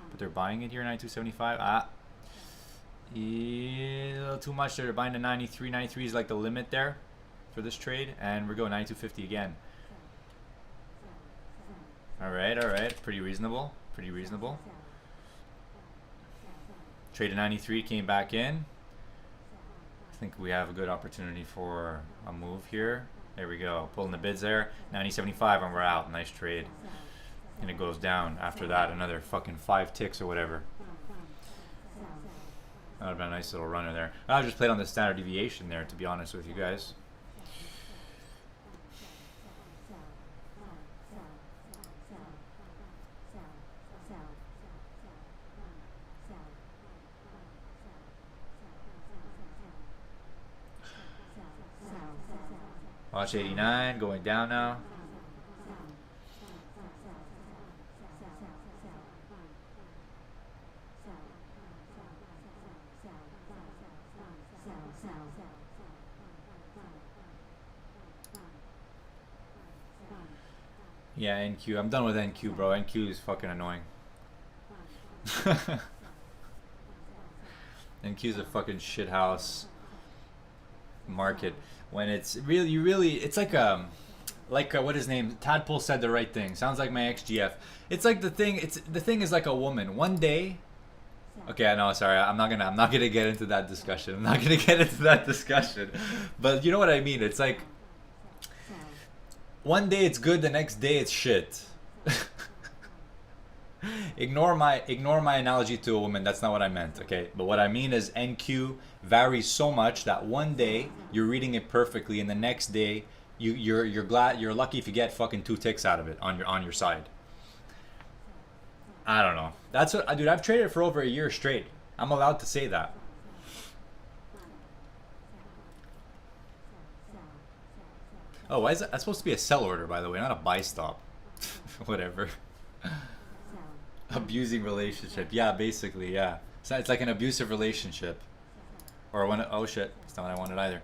but they're buying it here 92.75. A little too much. They're buying the 93. 93 is like the limit there for this trade, and we're going 92.50 again. All right, pretty reasonable. Trade to 93, came back in. I think we have a good opportunity for a move here. There we go, pulling the bids there. 90.75, and we're out. Nice trade. And it goes down after that, another fucking 5 ticks or whatever. That would have been a nice little runner there. I just played on the standard deviation there, to be honest with you guys. Watch 89 going down now. Yeah, NQ. I'm done with NQ, bro. NQ is fucking annoying. NQ is a fucking shithouse market. When it's really, it's like what his name, Tadpole said the right thing. Sounds like my XGF. It's like the thing is like a woman. One day, okay, no, sorry, I'm not gonna get into that discussion. But you know what I mean. It's like one day it's good, the next day it's shit. Ignore my analogy to a woman. That's not what I meant, okay? But what I mean is NQ varies so much that one day you're reading it perfectly, and the next day you're lucky if you get fucking 2 ticks out of it on your side. I don't know. That's what, dude. I've traded for over a year straight. I'm allowed to say that. Oh, why is that? That's supposed to be a sell order, by the way, not a buy stop. Whatever. Abusing relationship. Yeah, basically, yeah. So it's like an abusive relationship. Or when, oh shit, it's not what I wanted either.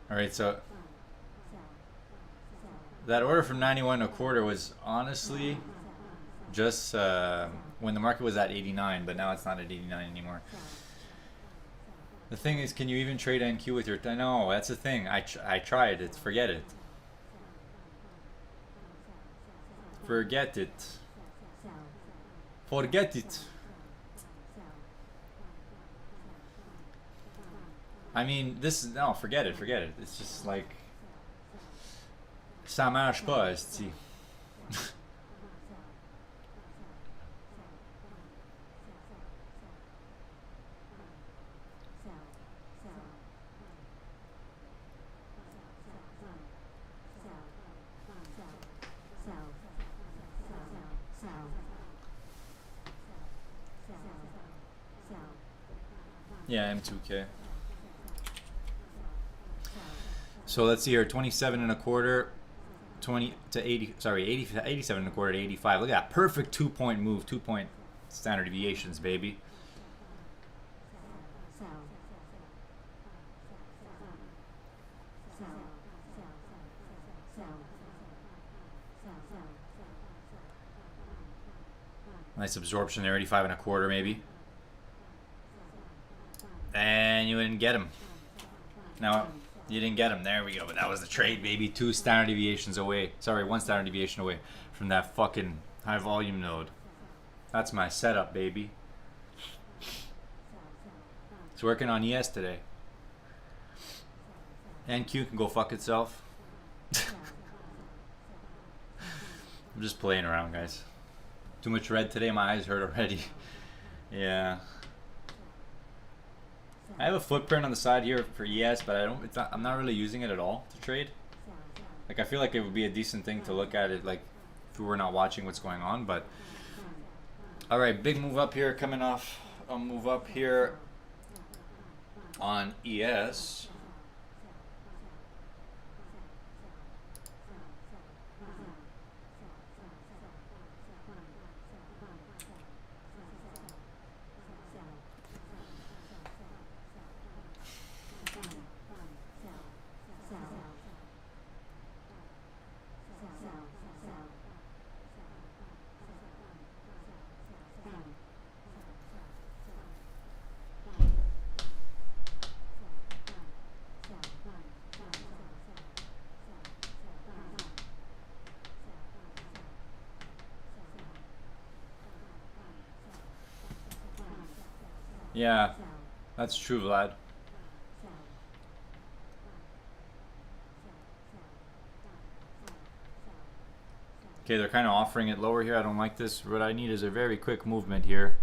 All right, so that order from 91.25 was honestly just when the market was at 89, but now it's not at 89 anymore. The thing is, can you even trade NQ with your? No, that's the thing. I tried it. Forget it. Forget it. Forget it. I mean, no, forget it. It's just like ça marche pas, esti. Yeah, M2K. So let's see here, 27.25, 20 to 80. Sorry, 87.25 to 85. Look at that perfect 2-point move, 2-point standard deviations, baby. Nice absorption there, 85 and a quarter maybe. And you didn't get him. No, you didn't get him. There we go. But that was the trade, baby. 2 standard deviations away. Sorry, 1 standard deviation away from that fucking high volume node. That's my setup, baby. It's working on ES today. NQ can go fuck itself. I'm just playing around, guys. Too much red today. My eyes hurt already. Yeah. I have a footprint on the side here for ES, but I'm not really using it at all to trade. Like, I feel like it would be a decent thing to look at it, like, if we were not watching what's going on, but... Alright, big move up here, coming off a move up here on ES. Yeah, that's true, Vlad. Okay, they're kind of offering it lower here. I don't like this. What I need is a very quick movement here.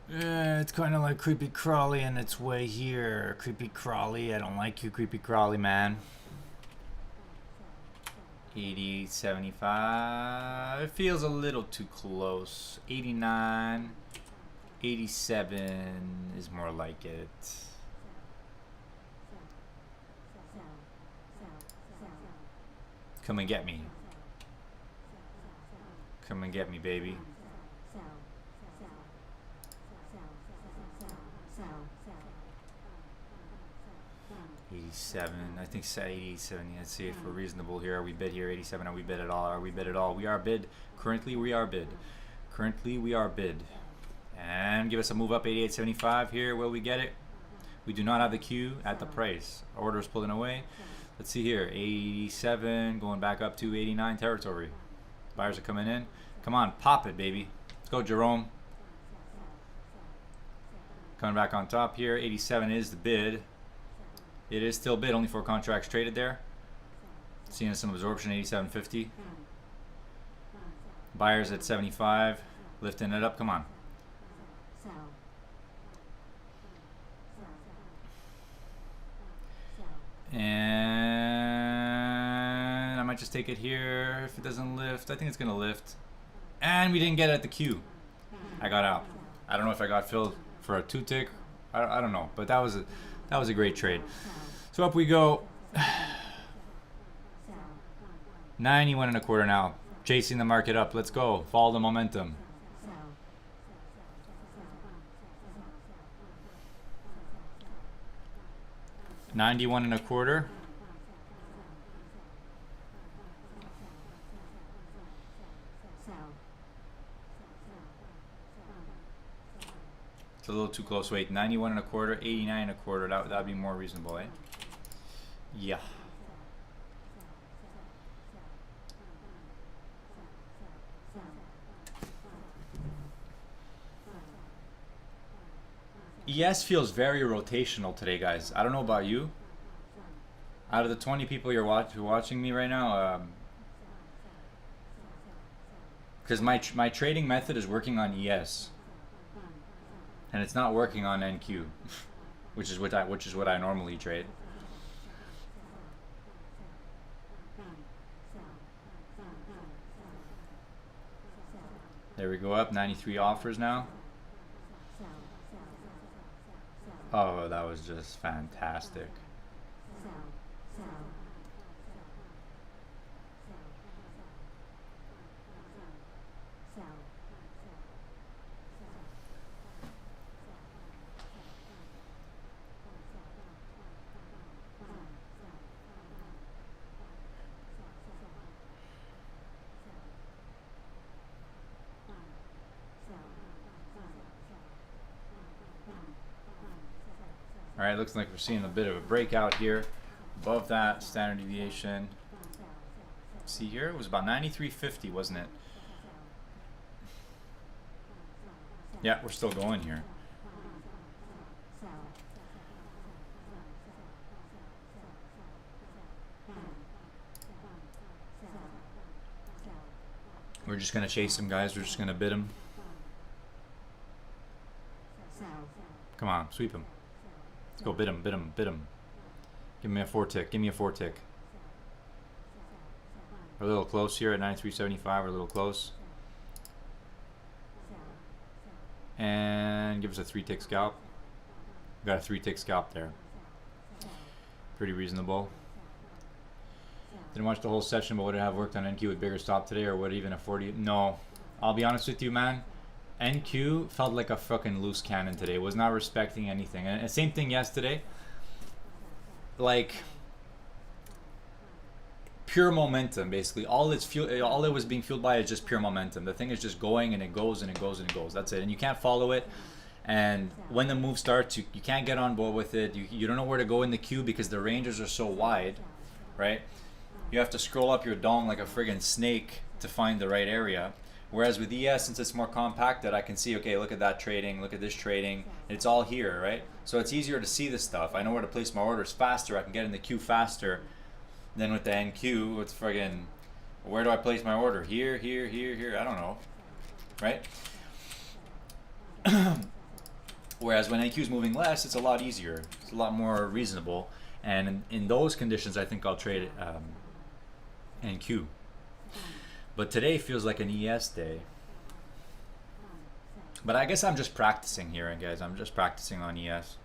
Yeah, it's kind of like Creepy Crawly in its way here. Creepy Crawly, I don't like you, Creepy Crawly, man. 80, 75. It feels a little too close. 89, 87 is more like it. Come and get me. Come and get me, baby. 87, I think 80, 70. Let's see if we're reasonable here. Are we bid here? 87, are we bid at all? Are we bid at all? We are bid. Currently, we are bid. Currently, we are bid. And give us a move up, 88.75 here. Will we get it? We do not have the Q at the price. Order is pulling away. Let's see here. 87, going back up to 89 territory. Buyers are coming in. Come on, pop it, baby. Let's go, Jerome. Coming back on top here. 87 is the bid. It is still bid, only 4 contracts traded there. Seeing some absorption, 87.50. Buyers at 75, lifting it up. Come on. And I might just take it here. If it doesn't lift, I think it's gonna lift. And we didn't get it at the Q. I got out. I don't know if I got filled for a 2-tick. I don't know, but that was a great trade. So up we go. 91 and a quarter now. Chasing the market up. Let's go. Follow the momentum. $91 and a quarter. It's a little too close. Wait, 91 and a quarter, 89 and a quarter. That'd be more reasonable, eh? Yeah. ES feels very rotational today, guys. I don't know about you. Out of the 20 people who are watching me right now, because my trading method is working on ES, and it's not working on NQ, which is what I normally trade. There we go, up 93 offers now. Oh, that was just fantastic. right, looks like we're seeing a bit of a breakout here. Above that standard deviation. See here, it was about 93.50, wasn't it? Yeah, we're still going here. We're just gonna chase him, guys. We're just gonna bid him. Come on, sweep him. Let's go bid him, bid him, bid him. Give me a 4 tick. Give me a 4 tick. We're a little close here at 93.75. We're a little close. And give us a 3 tick scalp. Got a 3 tick scalp there. Pretty reasonable. Didn't watch the whole session, but would it have worked on NQ with bigger stop today, or would even a 40? No. I'll be honest with you, man. NQ felt like a fucking loose cannon today. It was not respecting anything. And same thing yesterday. Like pure momentum, basically. All it was being fueled by is just pure momentum. The thing is just going, and it goes and it goes and it goes. That's it. And you can't follow it. And when the move starts, you can't get on board with it. You don't know where to go in the queue because the ranges are so wide, right? You have to scroll up your dong like a friggin' snake to find the right area. Whereas with ES, since it's more compacted, I can see, okay, look at that trading, look at this trading. It's all here, right? So it's easier to see this stuff. I know where to place my orders faster. I can get in the queue faster than with the NQ. It's friggin', where do I place my order? Here, here, here, here. I don't know, right? Whereas when NQ is moving less, it's a lot easier. It's a lot more reasonable. And in those conditions, I think I'll trade NQ. But today feels like an ES day. But I guess I'm just practicing here, guys. I'm just practicing on ES.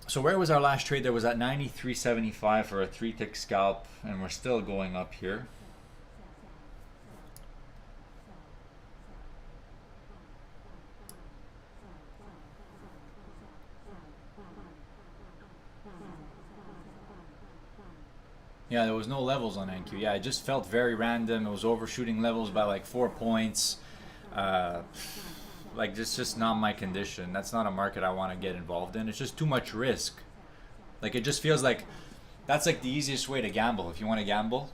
So where was our last trade? There was at 93.75 for a 3 tick scalp, and we're still going up here. Yeah, there was no levels on NQ. Yeah, it just felt very random. It was overshooting levels by like 4 points. Like, it's just not my condition. That's not a market I want to get involved in. It's just too much risk. Like, it just feels like that's like the easiest way to gamble. If you want to gamble,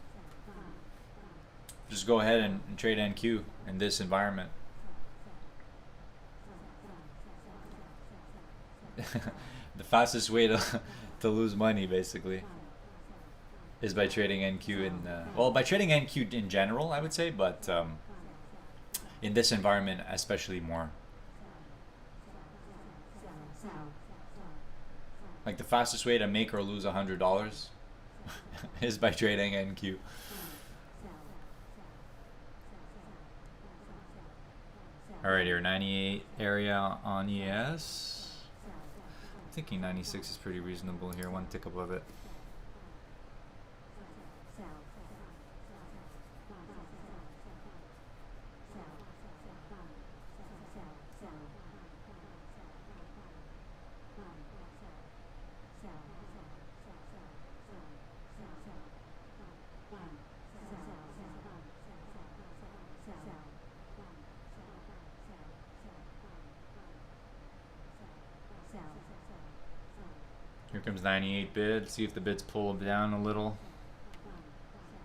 just go ahead and trade NQ in this environment. The fastest way to lose money, basically, is by trading NQ in, well, by trading NQ in general, I would say, but in this environment especially more. Like, the fastest way to make or lose $100 is by trading NQ. Alright, here, 98 area on ES. I'm thinking 96 is pretty reasonable here, 1 tick above it. Here comes 98 bid. See if the bids pull them down a little.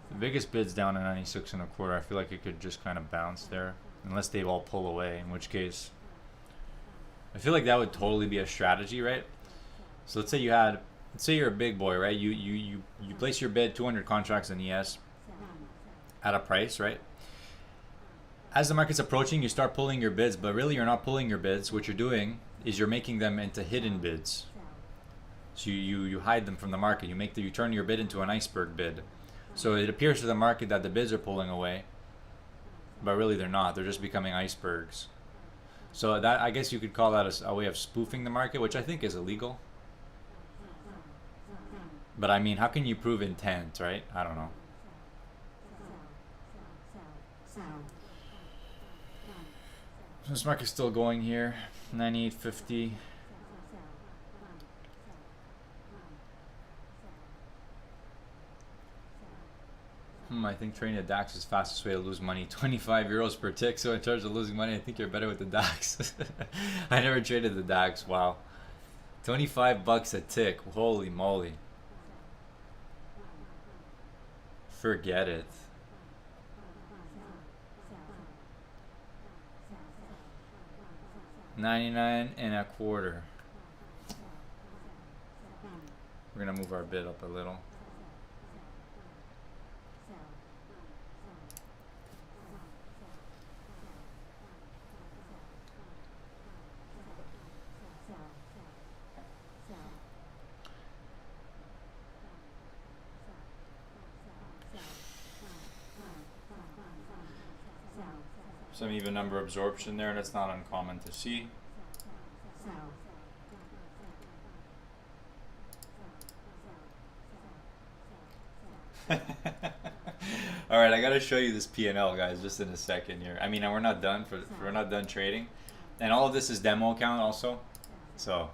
The biggest bid's down at 96 and a quarter. I feel like it could just kind of bounce there, unless they all pull away, in which case I feel like that would totally be a strategy, right? So let's say you're a big boy, right? You place your bid 200 contracts in ES at a price, right? As the market's approaching, you start pulling your bids, but really you're not pulling your bids. What you're doing is you're making them into hidden bids. So you hide them from the market. You turn your bid into an iceberg bid. So it appears to the market that the bids are pulling away, but really they're not. They're just becoming icebergs. So that, I guess you could call that a way of spoofing the market, which I think is illegal. But I mean, how can you prove intent, right? I don't know. This market's still going here, 98.50. I think trading the DAX is the fastest way to lose money. 25 euros per tick. So in terms of losing money, I think you're better with the DAX. I never traded the DAX. Wow. 25 bucks a tick. Holy moly. Forget it. $99.25. We're gonna move our bid up a little. Some even number absorption there, that's not uncommon to see. Alright, I gotta show you this P&L, guys, just in a second here. I mean, we're not done we're not done trading. And all of this is demo account also. So,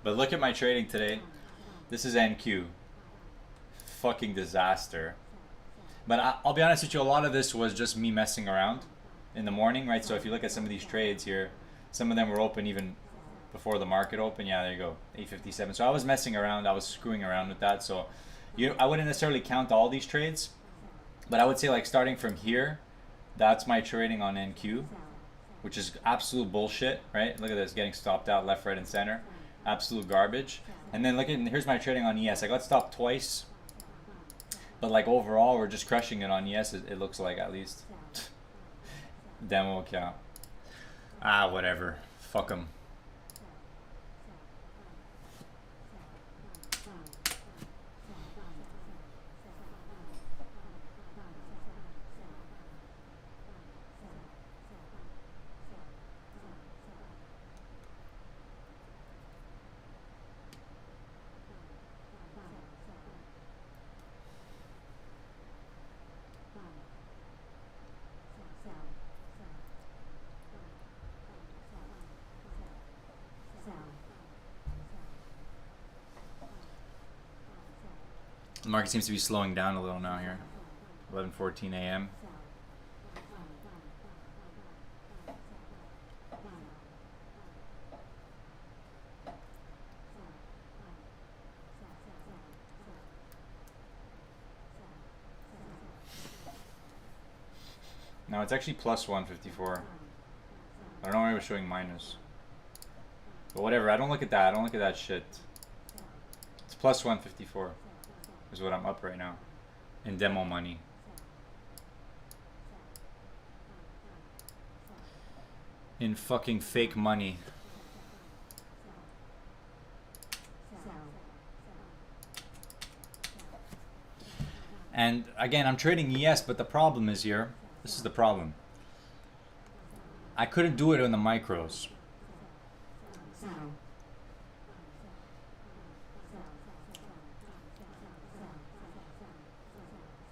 but look at my trading today. This is NQ. Fucking disaster. But I'll be honest with you, a lot of this was just me messing around in the morning, right? So if you look at some of these trades here, some of them were open even before the market opened. Yeah, there you go, 857. So I was messing around, I was screwing around with that. So I wouldn't necessarily count all these trades, but I would say like starting from here, that's my trading on NQ, which is absolute bullshit, right? Look at this, getting stopped out left, right, and center. Absolute garbage. And then here's my trading on ES. I got stopped twice. But like overall, we're just crushing it on ES, it looks like, at least. Demo account. Ah, whatever. Fuck them. The market seems to be slowing down a little now here. 11:14 a.m. No, it's actually plus 154. I don't know why it was showing minus. But whatever, I don't look at that. I don't look at that shit. It's plus 154 is what I'm up right now in demo money. In fucking fake money. And again, I'm trading ES, but the problem is here. This is the problem. I couldn't do it on the micros.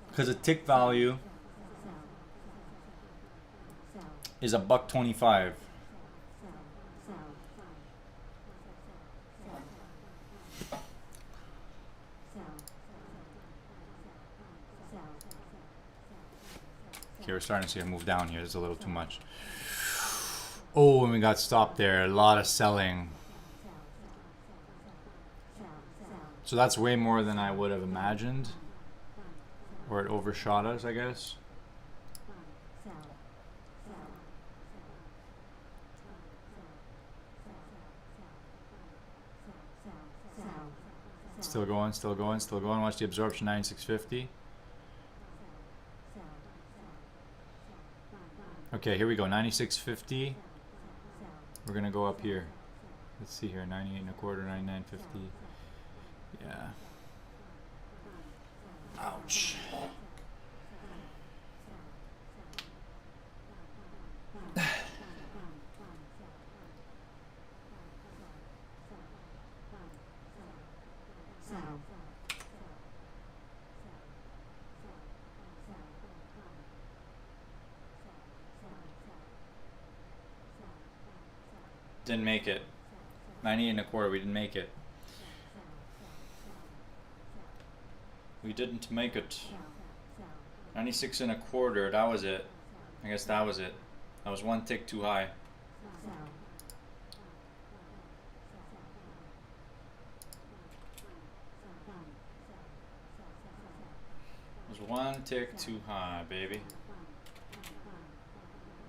Because the tick value is $1.25. Okay, we're starting to see it move down here. It's a little too much. Oh, and we got stopped there. A lot of selling. So that's way more than I would have imagined. Or it overshot us, I guess. Still going, still going, still going. Watch the absorption, 9650. Okay, here we go, 9650. We're gonna go up here. Let's see here, 98.25, 99.50. Yeah. Ouch. Didn't make it. 98.25, we didn't make it. We didn't make it. 96.25. That was it. I guess that was it. That was one tick too high. It was one tick too high, baby.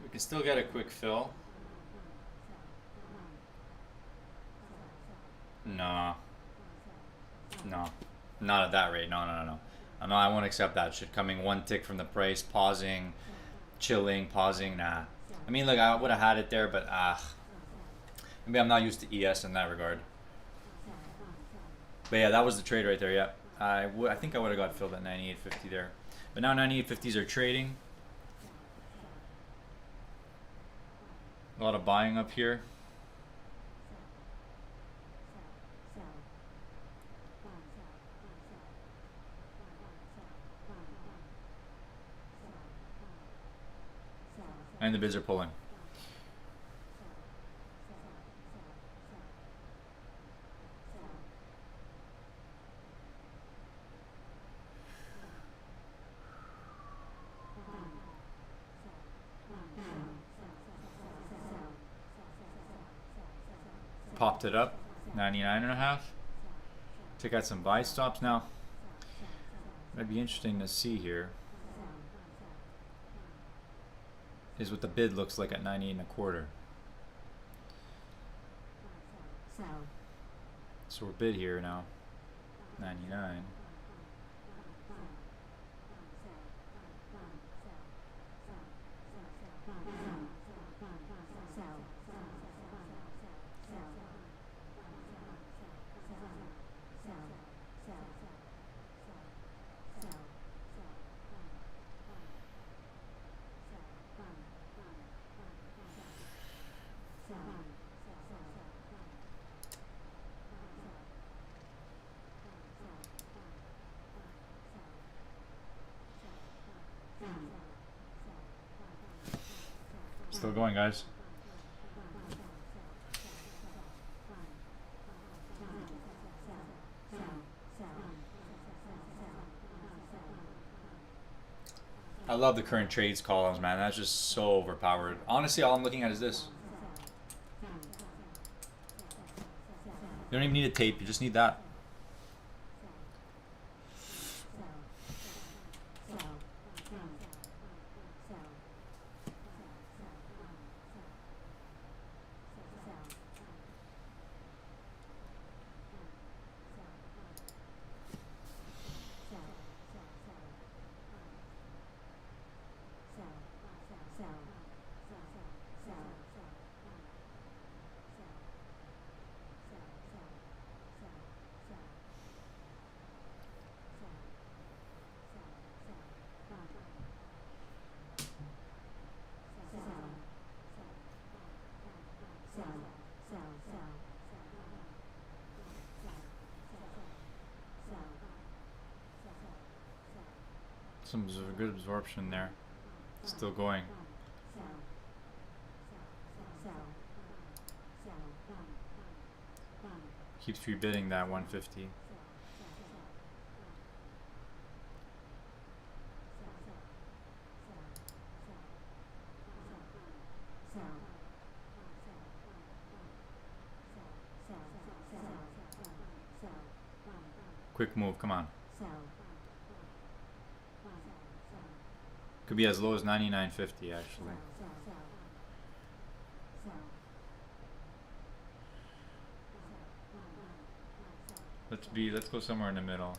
We can still get a quick fill. No. No. Not at that rate. No. No, I won't accept that shit. Coming one tick from the price, pausing, chilling, pausing. Nah. I mean, look, I would have had it there, but maybe I'm not used to ES in that regard. But yeah, that was the trade right there. Yeah, I think I would have got filled at 98.50 there. But now 98.50s are trading. A lot of buying up here. And the bids are pulling. Popped it up, 99.5. Took out some buy stops now. That'd be interesting to see here. Is what the bid looks like at 98.25. So we're bid here now, 99. Still going, guys. I love the current trades columns, man. That's just so overpowered. Honestly, all I'm looking at is this. You don't even need a tape, you just need that. Some good absorption there. Still going. Keeps rebidding that 150. Quick move, come on. Could be as low as 99.50 actually. Let's go somewhere in the middle.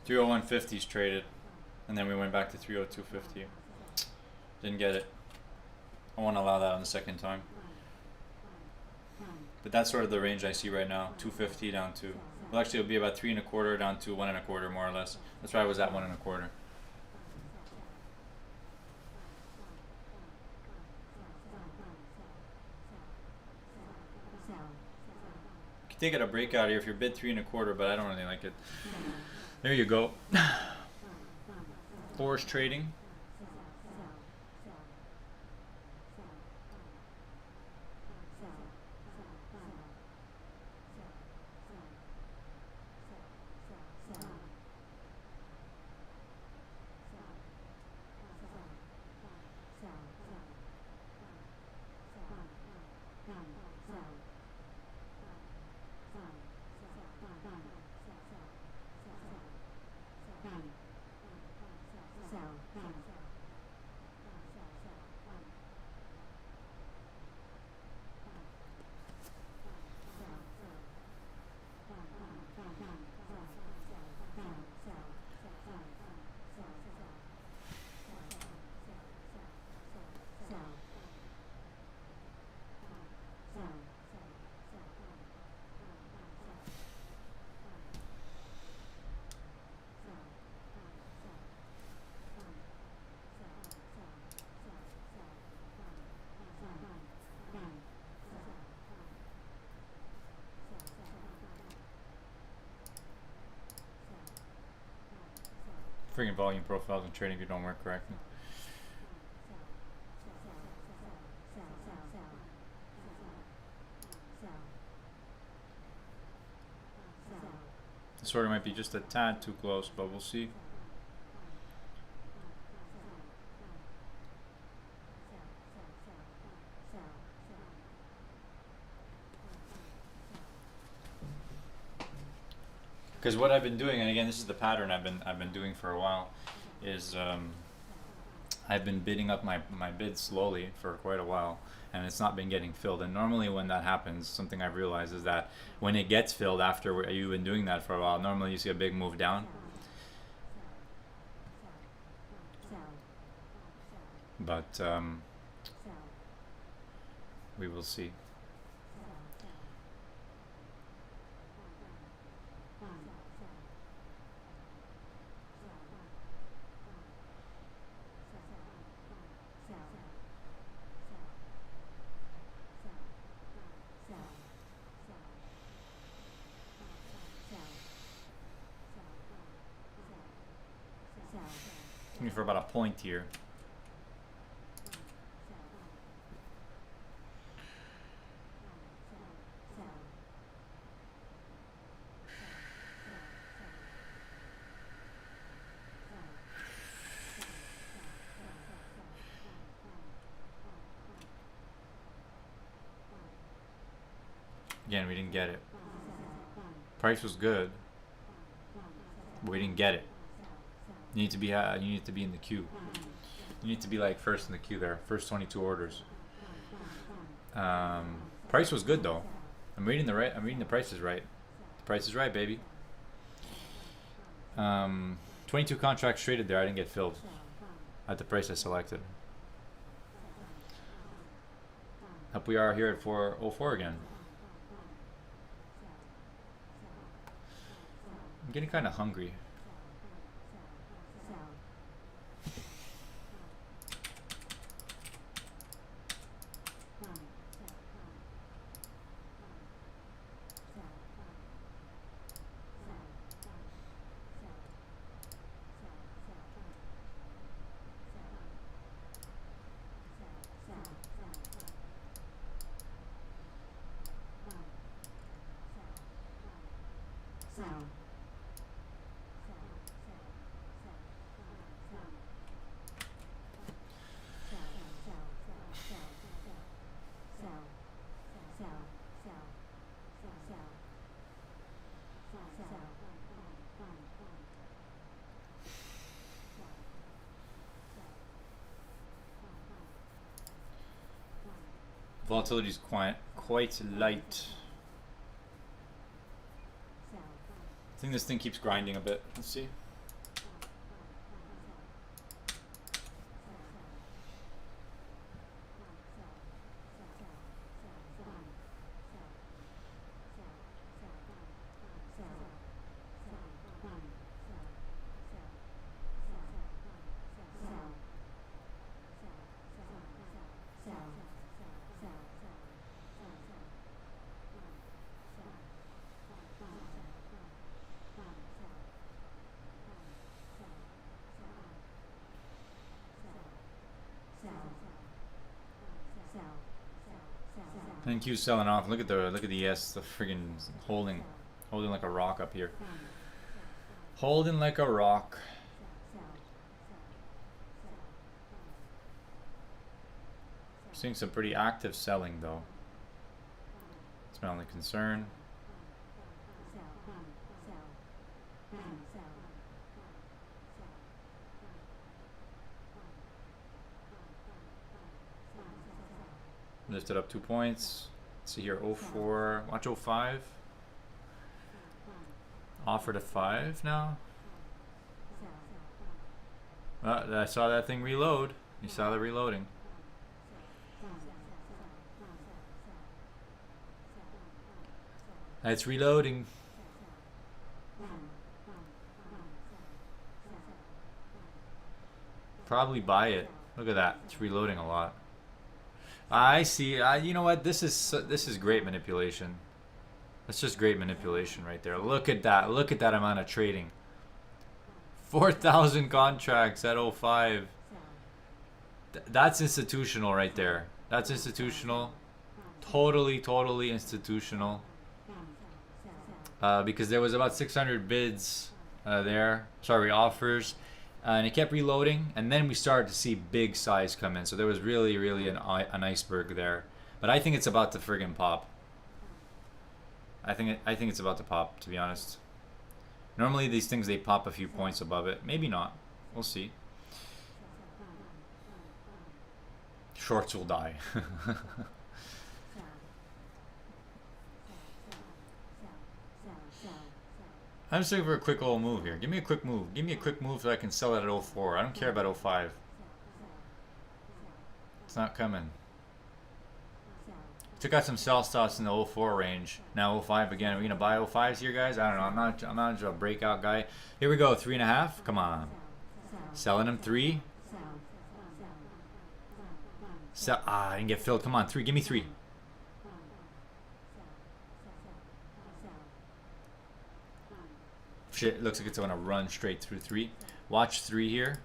301.50's traded, and then we went back to 302.50. Didn't get it. I won't allow that on the second time. But that's sort of the range I see right now. 250 down to, well, actually it'll be about 3 1/4 down to 1 1/4 more or less. That's why I was at 1 1/4. You can take it a breakout here if you're bid 3 1/4, but I don't really like it. There you go. Force trading. Freaking volume profiles and trading view don't work correctly. This order might be just a tad too close, but we'll see. Because what I've been doing, and again, this is the pattern I've been doing for a while, is I've been bidding up my bids slowly for quite a while, and it's not been getting filled. And normally when that happens, something I've realized is that when it gets filled after you've been doing that for a while, normally you see a big move down. But we will see. Looking for about a point here. Again, we didn't get it. Price was good, but we didn't get it. You need to be in the queue. You need to be like first in the queue there, first 22 orders. Price was good though. I'm reading the prices right. The price is right, baby. 22 contracts traded there. I didn't get filled at the price I selected. Up we are here at 404 again. I'm getting kind of hungry. Volatility is quite light. I think this thing keeps grinding a bit. Let's see. NQ's selling off. Look at the ES, the friggin' holding like a rock up here. Holding like a rock. Seeing some pretty active selling though. It's my only concern. Lifted up 2 points. Let's see here, 04. Watch 05. Offered a 5 now. I saw that thing reload. You saw the reloading. It's reloading. Probably buy it. Look at that. It's reloading a lot. I see. You know what? This is great manipulation. That's just great manipulation right there. Look at that. Look at that amount of trading. 4,000 contracts at 05. That's institutional right there. That's institutional. Totally institutional. Because there was about 600 bids there. Sorry, offers. And it kept reloading, and then we started to see big size come in. So there was really an iceberg there. But I think it's about to friggin' pop. I think it's about to pop, to be honest. Normally these things, they pop a few points above it. Maybe not. We'll see. Shorts will die. I'm just looking for a quick little move here. Give me a quick move. Give me a quick move so I can sell it at 04. I don't care about 05. It's not coming. Took out some sell stops in the 04 range. Now 05 again. Are we gonna buy 05s here, guys? I don't know. I'm not just a breakout guy. Here we go. 3.5. Come on. Selling them 3. I didn't get filled. Come on, 3. Give me 3. Shit, looks like it's gonna run straight through 3. Watch 3 here.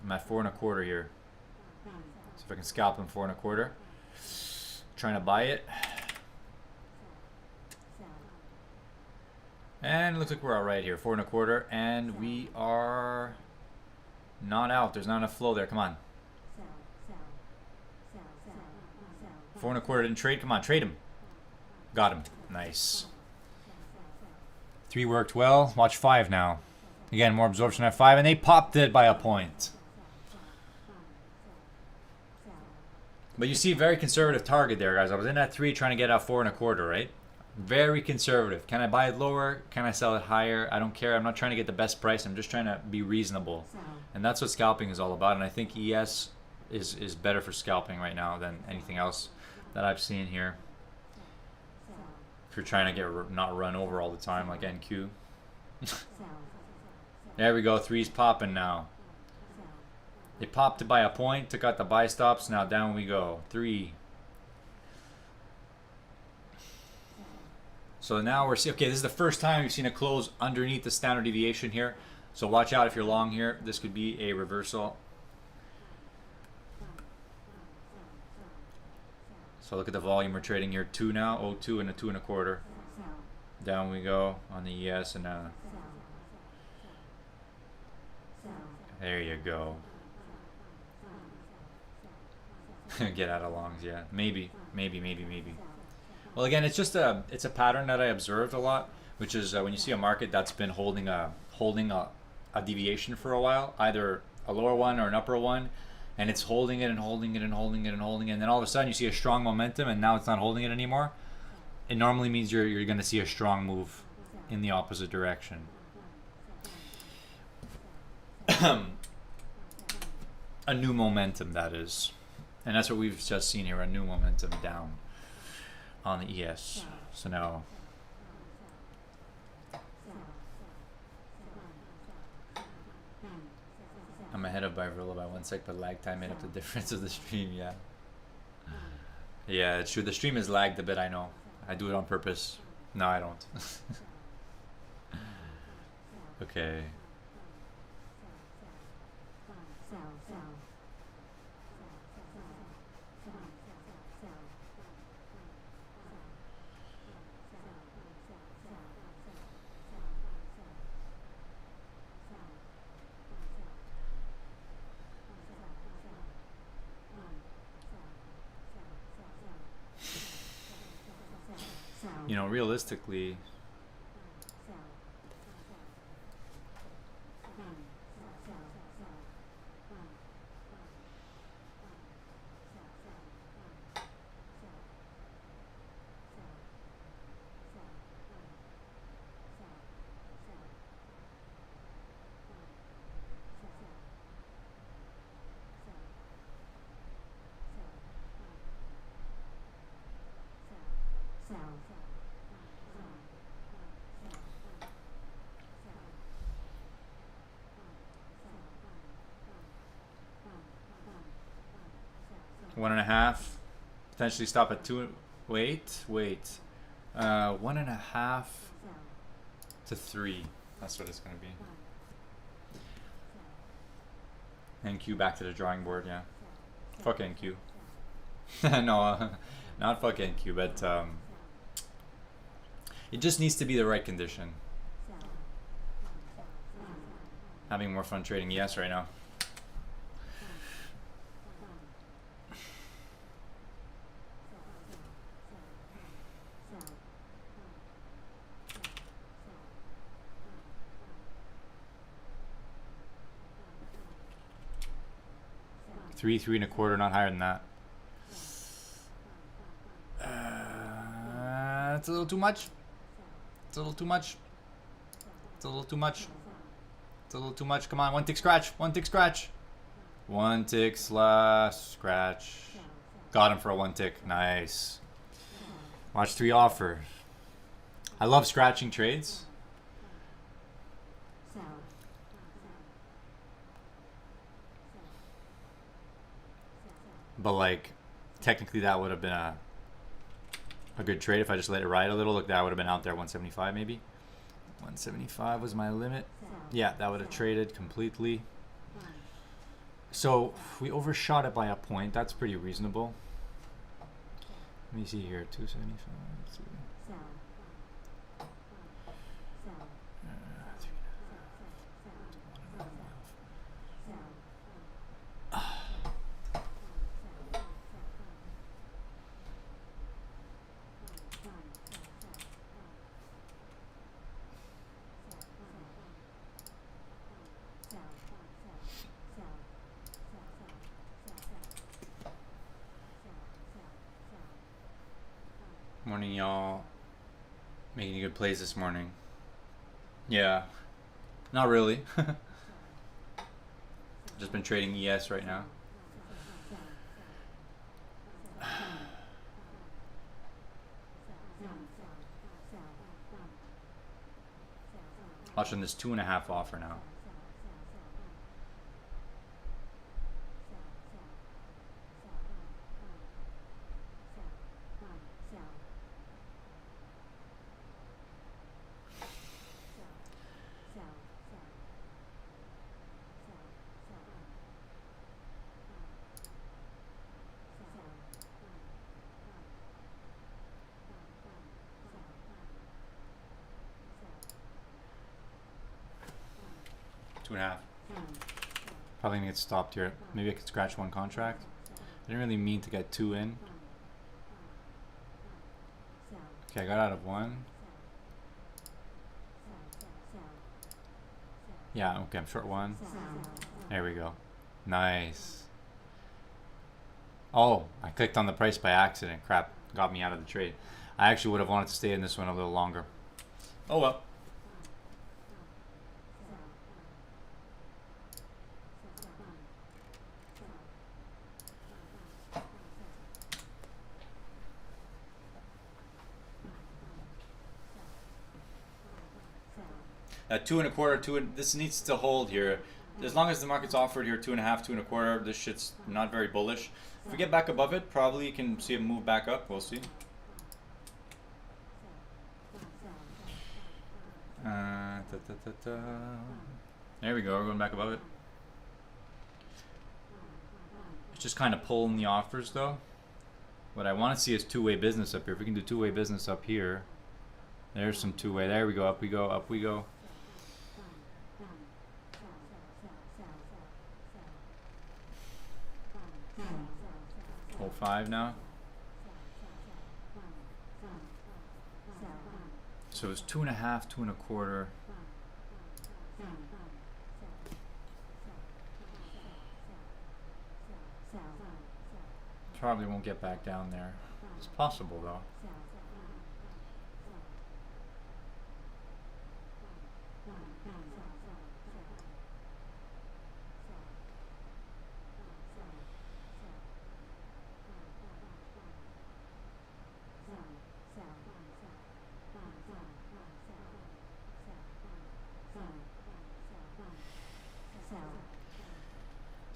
I'm at 4.25 here. So if I can scalp him 4.25. Trying to buy it. And it looks like we're all right here. 4.25, and we are not out. There's not enough flow there. Come on. 4.25 didn't trade. Come on, trade him. Got him. Nice. 3 worked well. Watch 5 now. Again, more absorption at 5, and they popped it by a point. But you see, very conservative target there, guys. I was in at 3 trying to get out 4.25, right? Very conservative. Can I buy it lower? Can I sell it higher? I don't care. I'm not trying to get the best price. I'm just trying to be reasonable. And that's what scalping is all about. And I think ES is better for scalping right now than anything else that I've seen here. If you're trying to get not run over all the time like NQ. There we go. 3's popping now. They popped it by a point. Took out the buy stops. Now down we go. 3. So now we're seeing, okay, this is the first time we've seen a close underneath the standard deviation here. So watch out if you're long here. This could be a reversal. So look at the volume we're trading here. 2 now. 02 and a 2.25. Down we go on the ES, and there you go. Get out of longs, yeah. Maybe. Well, again, it's just it's a pattern that I observed a lot, which is when you see a market that's been holding a deviation for a while, either a lower one or an upper one, and it's holding it and holding it and holding it and holding it, and then all of a sudden you see a strong momentum, and now it's not holding it anymore. It normally means you're going to see a strong move in the opposite direction. A new momentum, that is. And that's what we've just seen here, a new momentum down on the ES. So now I'm ahead of Barvilla by 1 sec, but lag time made up the difference of the stream. Yeah, it's true. The stream is lagged a bit, I know. I do it on purpose. No, I don't. Okay. You know, realistically, one and a half, potentially stop at two. Wait. 1.5 to 3. That's what it's gonna be. NQ back to the drawing board, yeah. Fuck NQ. No, not fuck NQ, but it just needs to be the right condition. Having more fun trading ES right now. Three and a quarter, not higher than that. It's a little too much. It's a little too much. It's a little too much. It's a little too much. Come on, one tick scratch. One tick scratch. One tick slash scratch. Got him for a one tick. Nice. Watch 3 offer. I love scratching trades. But like, technically that would have been a good trade if I just let it ride a little. Look, that would have been out there 175 maybe. 175 was my limit. Yeah, that would have traded completely. So we overshot it by a point. That's pretty reasonable. Let me see here. 275. Let's see. Morning, y'all. Making good plays this morning. Yeah, not really. Just been trading ES right now. Watching this 2.5 offer now. Two and a half. Probably gonna get stopped here. Maybe I could scratch one contract. I didn't really mean to get 2 in. Okay, I got out of 1. Yeah, okay, I'm short 1. There we go. Nice. Oh, I clicked on the price by accident. Crap, got me out of the trade. I actually would have wanted to stay in this one a little longer. Oh well. At 2.25, this needs to hold here. As long as the market's offered here 2.5, 2.25, this shit's not very bullish. If we get back above it, probably you can see it move back up. We'll see. There we go. We're going back above it. It's just kind of pulling the offers though. What I want to see is two-way business up here. If we can do two-way business up here, there's some two-way. There we go. Up we go. Up we go. 05 now. So it's 2.5, 2.25. Probably won't get back down there. It's possible though.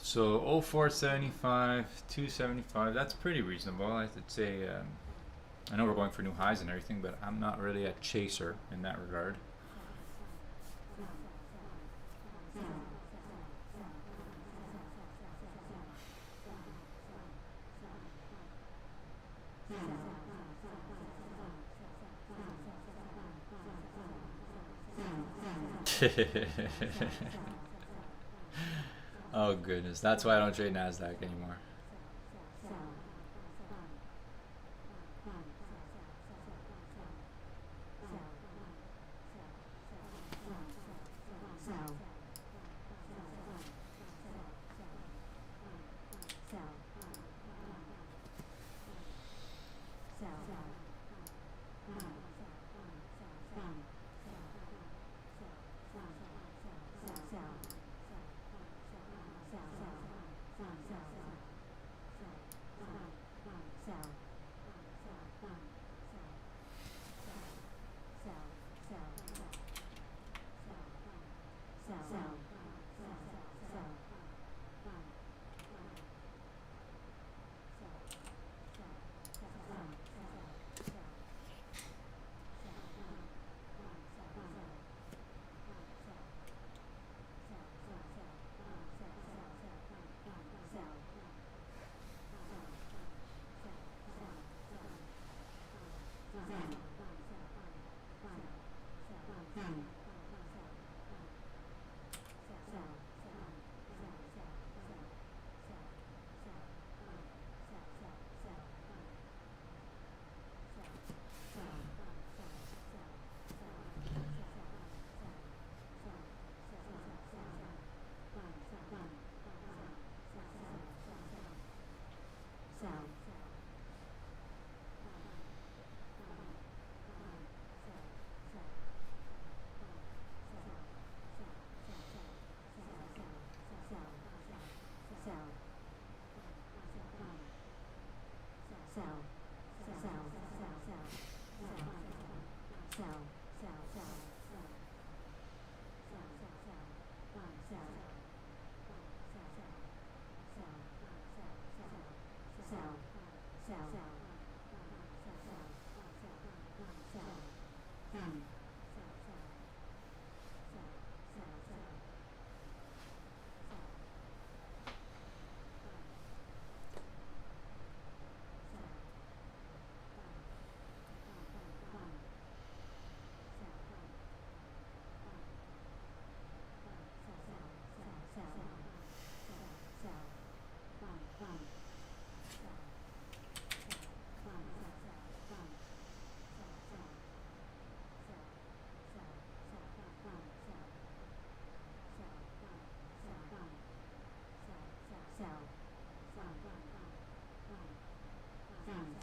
So 0475, 275, that's pretty reasonable. I'd say, I know we're going for new highs and everything, but I'm not really a chaser in that regard. Oh goodness, that's why I don't trade NASDAQ anymore.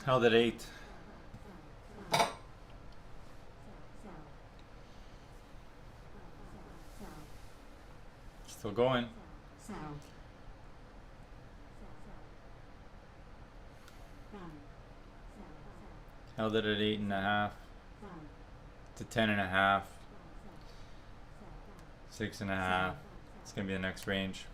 Held at 8. Still going. Held it at 8.5 to 10.5, 6.5. It's gonna be the next range.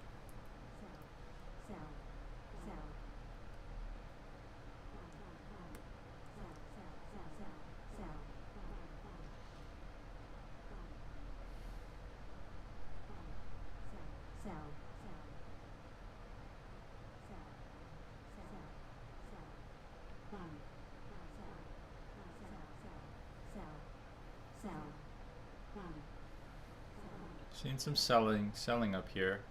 Seeing some selling up here.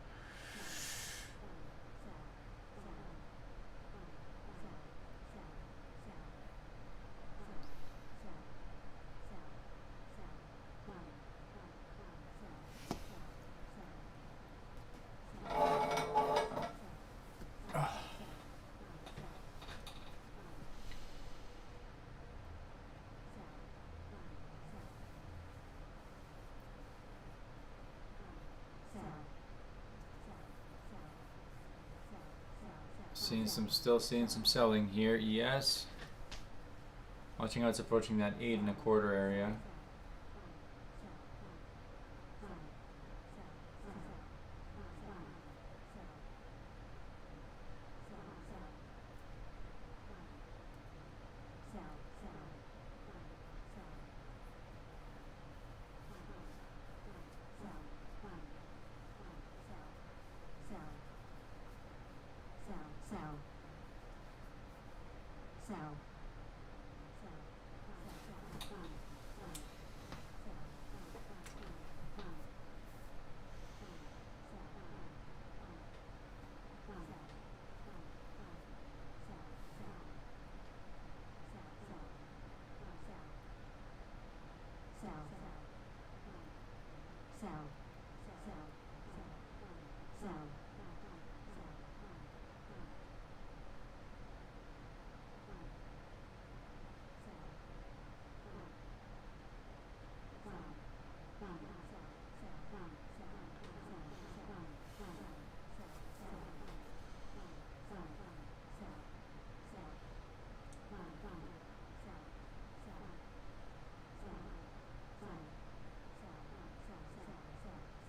Still seeing some selling here. Yes. Watching how it's approaching that 8.25 area.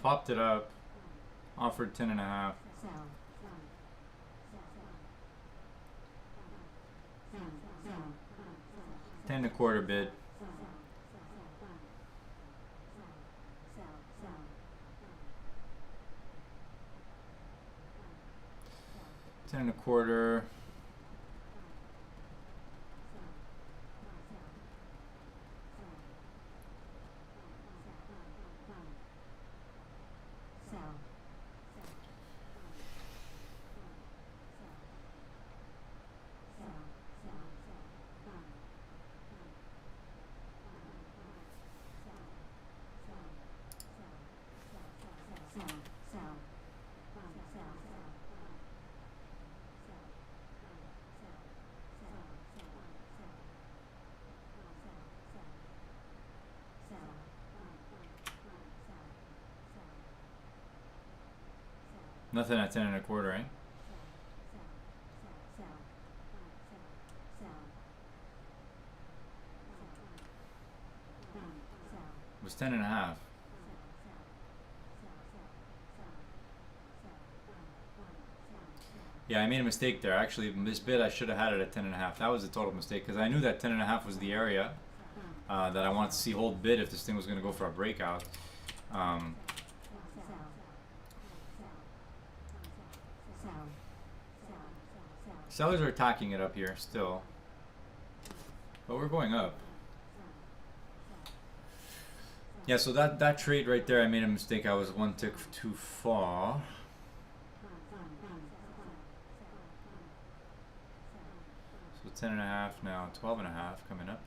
Popped it up, offered 10.5. 10.25 bid. Ten and a quarter. Nothing at 10.25, eh? It was 10.5. Yeah, I made a mistake there. Actually, this bid I should have had it at 10.5. That was a total mistake because I knew that 10.5 was the area that I wanted to see hold bid if this thing was going to go for a breakout. Sellers are attacking it up here still, but we're going up. Yeah, so that trade right there, I made a mistake. I was one tick too far. So 10.5 now, 12.5 coming up.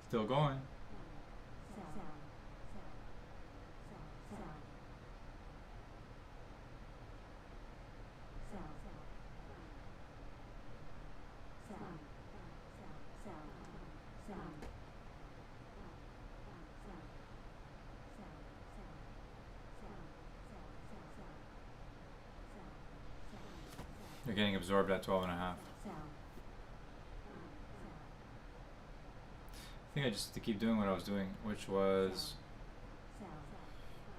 Still going. They're getting absorbed at 12.5. I think I just have to keep doing what I was doing, which was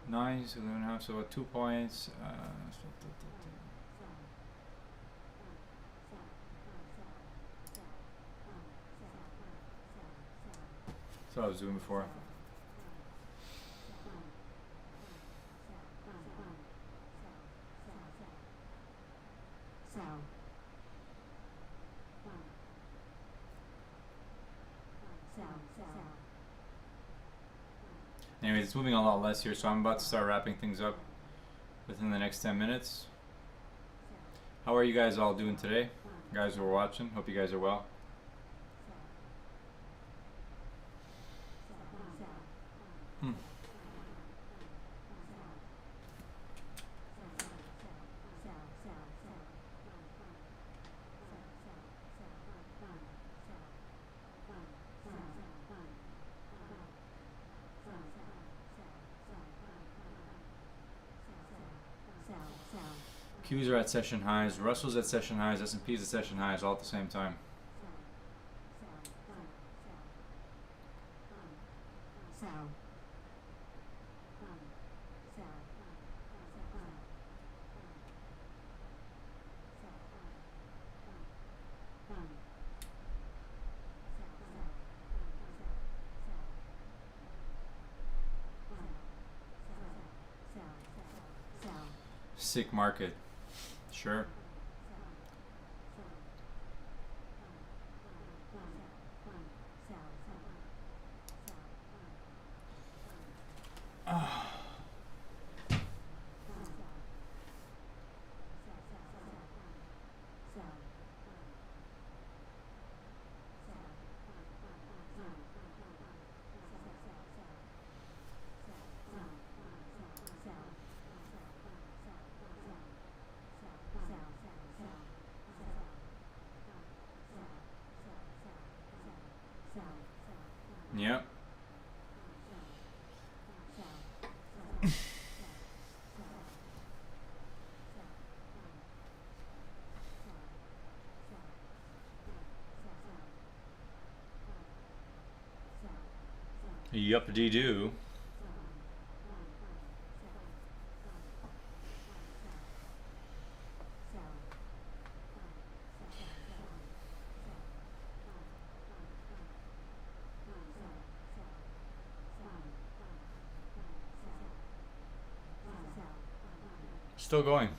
9, so 11.5, so 2 points. That's what I was doing before. Anyways, it's moving a lot less here, so I'm about to start wrapping things up within the next 10 minutes. How are you guys all doing today? You guys who are watching, hope you guys are well. Qs are at session highs, Russell's at session highs, S&P's at session highs all at the same time. Sick market. Sure. Yep. Yup, do. Still going.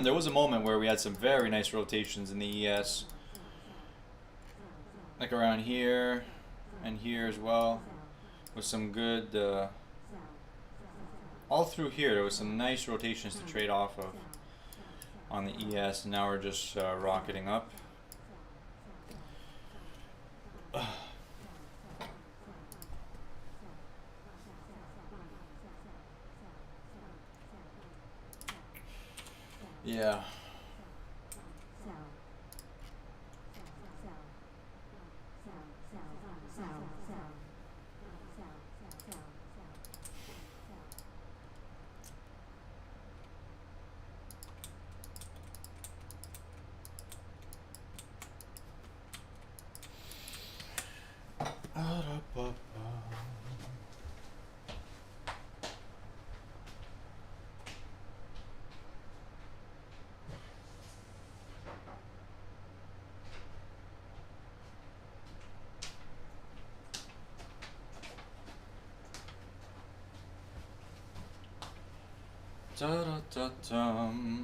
There was a moment where we had some very nice rotations in the ES, like around here and here as well, with some good all through here there was some nice rotations to trade off of on the ES, and now we're just rocketing up. Yeah.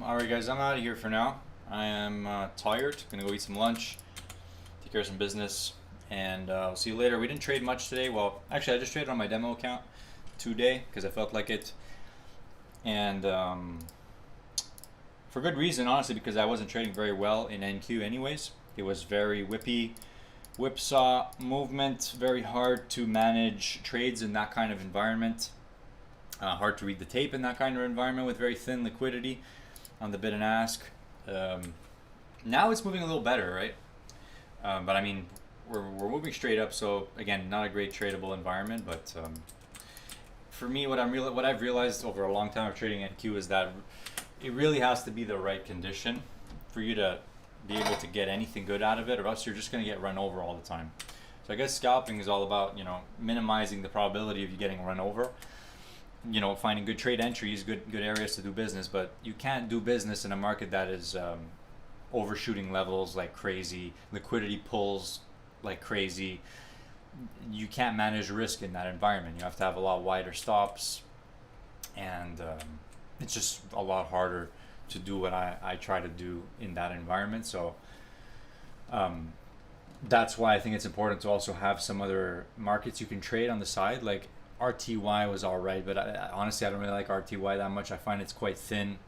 Alright guys, I'm out of here for now. I am tired. Gonna go eat some lunch, take care of some business, and I'll see you later. We didn't trade much today. Well, actually I just traded on my demo account today because I felt like it, and for good reason, honestly, because I wasn't trading very well in NQ anyways. It was very whipsaw movement, very hard to manage trades in that kind of environment. Hard to read the tape in that kind of environment with very thin liquidity on the bid and ask. Now it's moving a little better, right? But I mean, we're moving straight up, so again, not a great tradable environment. But for me, what I've realized over a long time of trading NQ is that it really has to be the right condition for you to be able to get anything good out of it, or else you're just going to get run over all the time. So I guess scalping is all about, you know, minimizing the probability of you getting run over. You know, finding good trade entries, good areas to do business, but you can't do business in a market that is overshooting levels like crazy, liquidity pulls like crazy. You can't manage risk in that environment. You have to have a lot wider stops, and it's just a lot harder to do what I try to do in that environment. So that's why I think it's important to also have some other markets you can trade on the side. Like RTY was all right, but honestly I don't really like RTY that much. I find it's quite thin,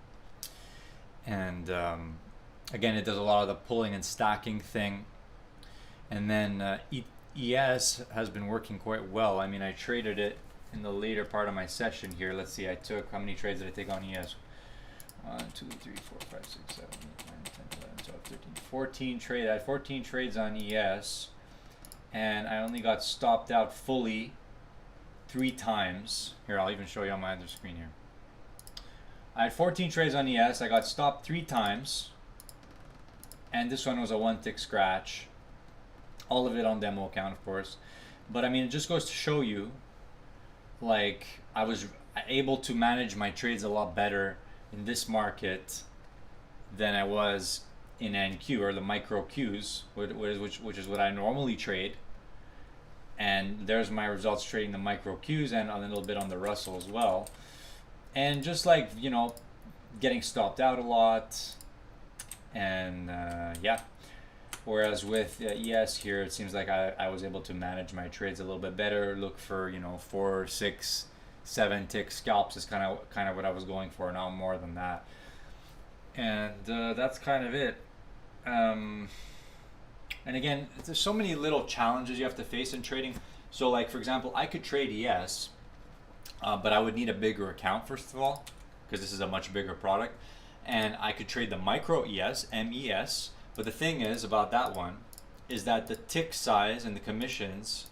and again, it does a lot of the pulling and stacking thing, And then ES has been working quite well. I mean, I traded it in the later part of my session here. Let's see, I took, how many trades did I take on ES? 1, 2, 3, 4, 5, 6, 7, 8, 9, 10, 11, 12, 13, 14 trades. I had 14 trades on ES, and I only got stopped out fully 3 times. Here, I'll even show you on my other screen here. I had 14 trades on ES. I got stopped 3 times, and this one was a 1 tick scratch. All of it on demo account, of course. But I mean, it just goes to show you, like, I was able to manage my trades a lot better in this market than I was in NQ, or the micro Qs, which is what I normally trade. And there's my results trading the micro Qs and a little bit on the Russell as well. And just like, you know, getting stopped out a lot. And yeah. Whereas with ES here, it seems like I was able to manage my trades a little bit better. Look for, you know, 4, 6, 7 tick scalps is kind of what I was going for, not more than that. And that's kind of it. And again, there's so many little challenges you have to face in trading. So like, for example, I could trade ES, but I would need a bigger account first of all, because this is a much bigger product. And I could trade the micro ES, MES. But the thing is about that one is that the tick size and the commissions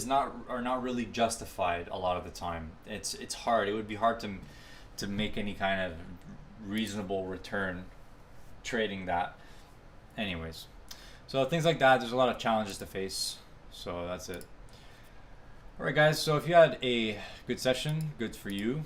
are not really justified a lot of the time. It's hard. It would be hard to make any kind of reasonable return trading that. Anyways, so things like that, there's a lot of challenges to face. So that's it. All right, guys. So if you had a good session, good for you.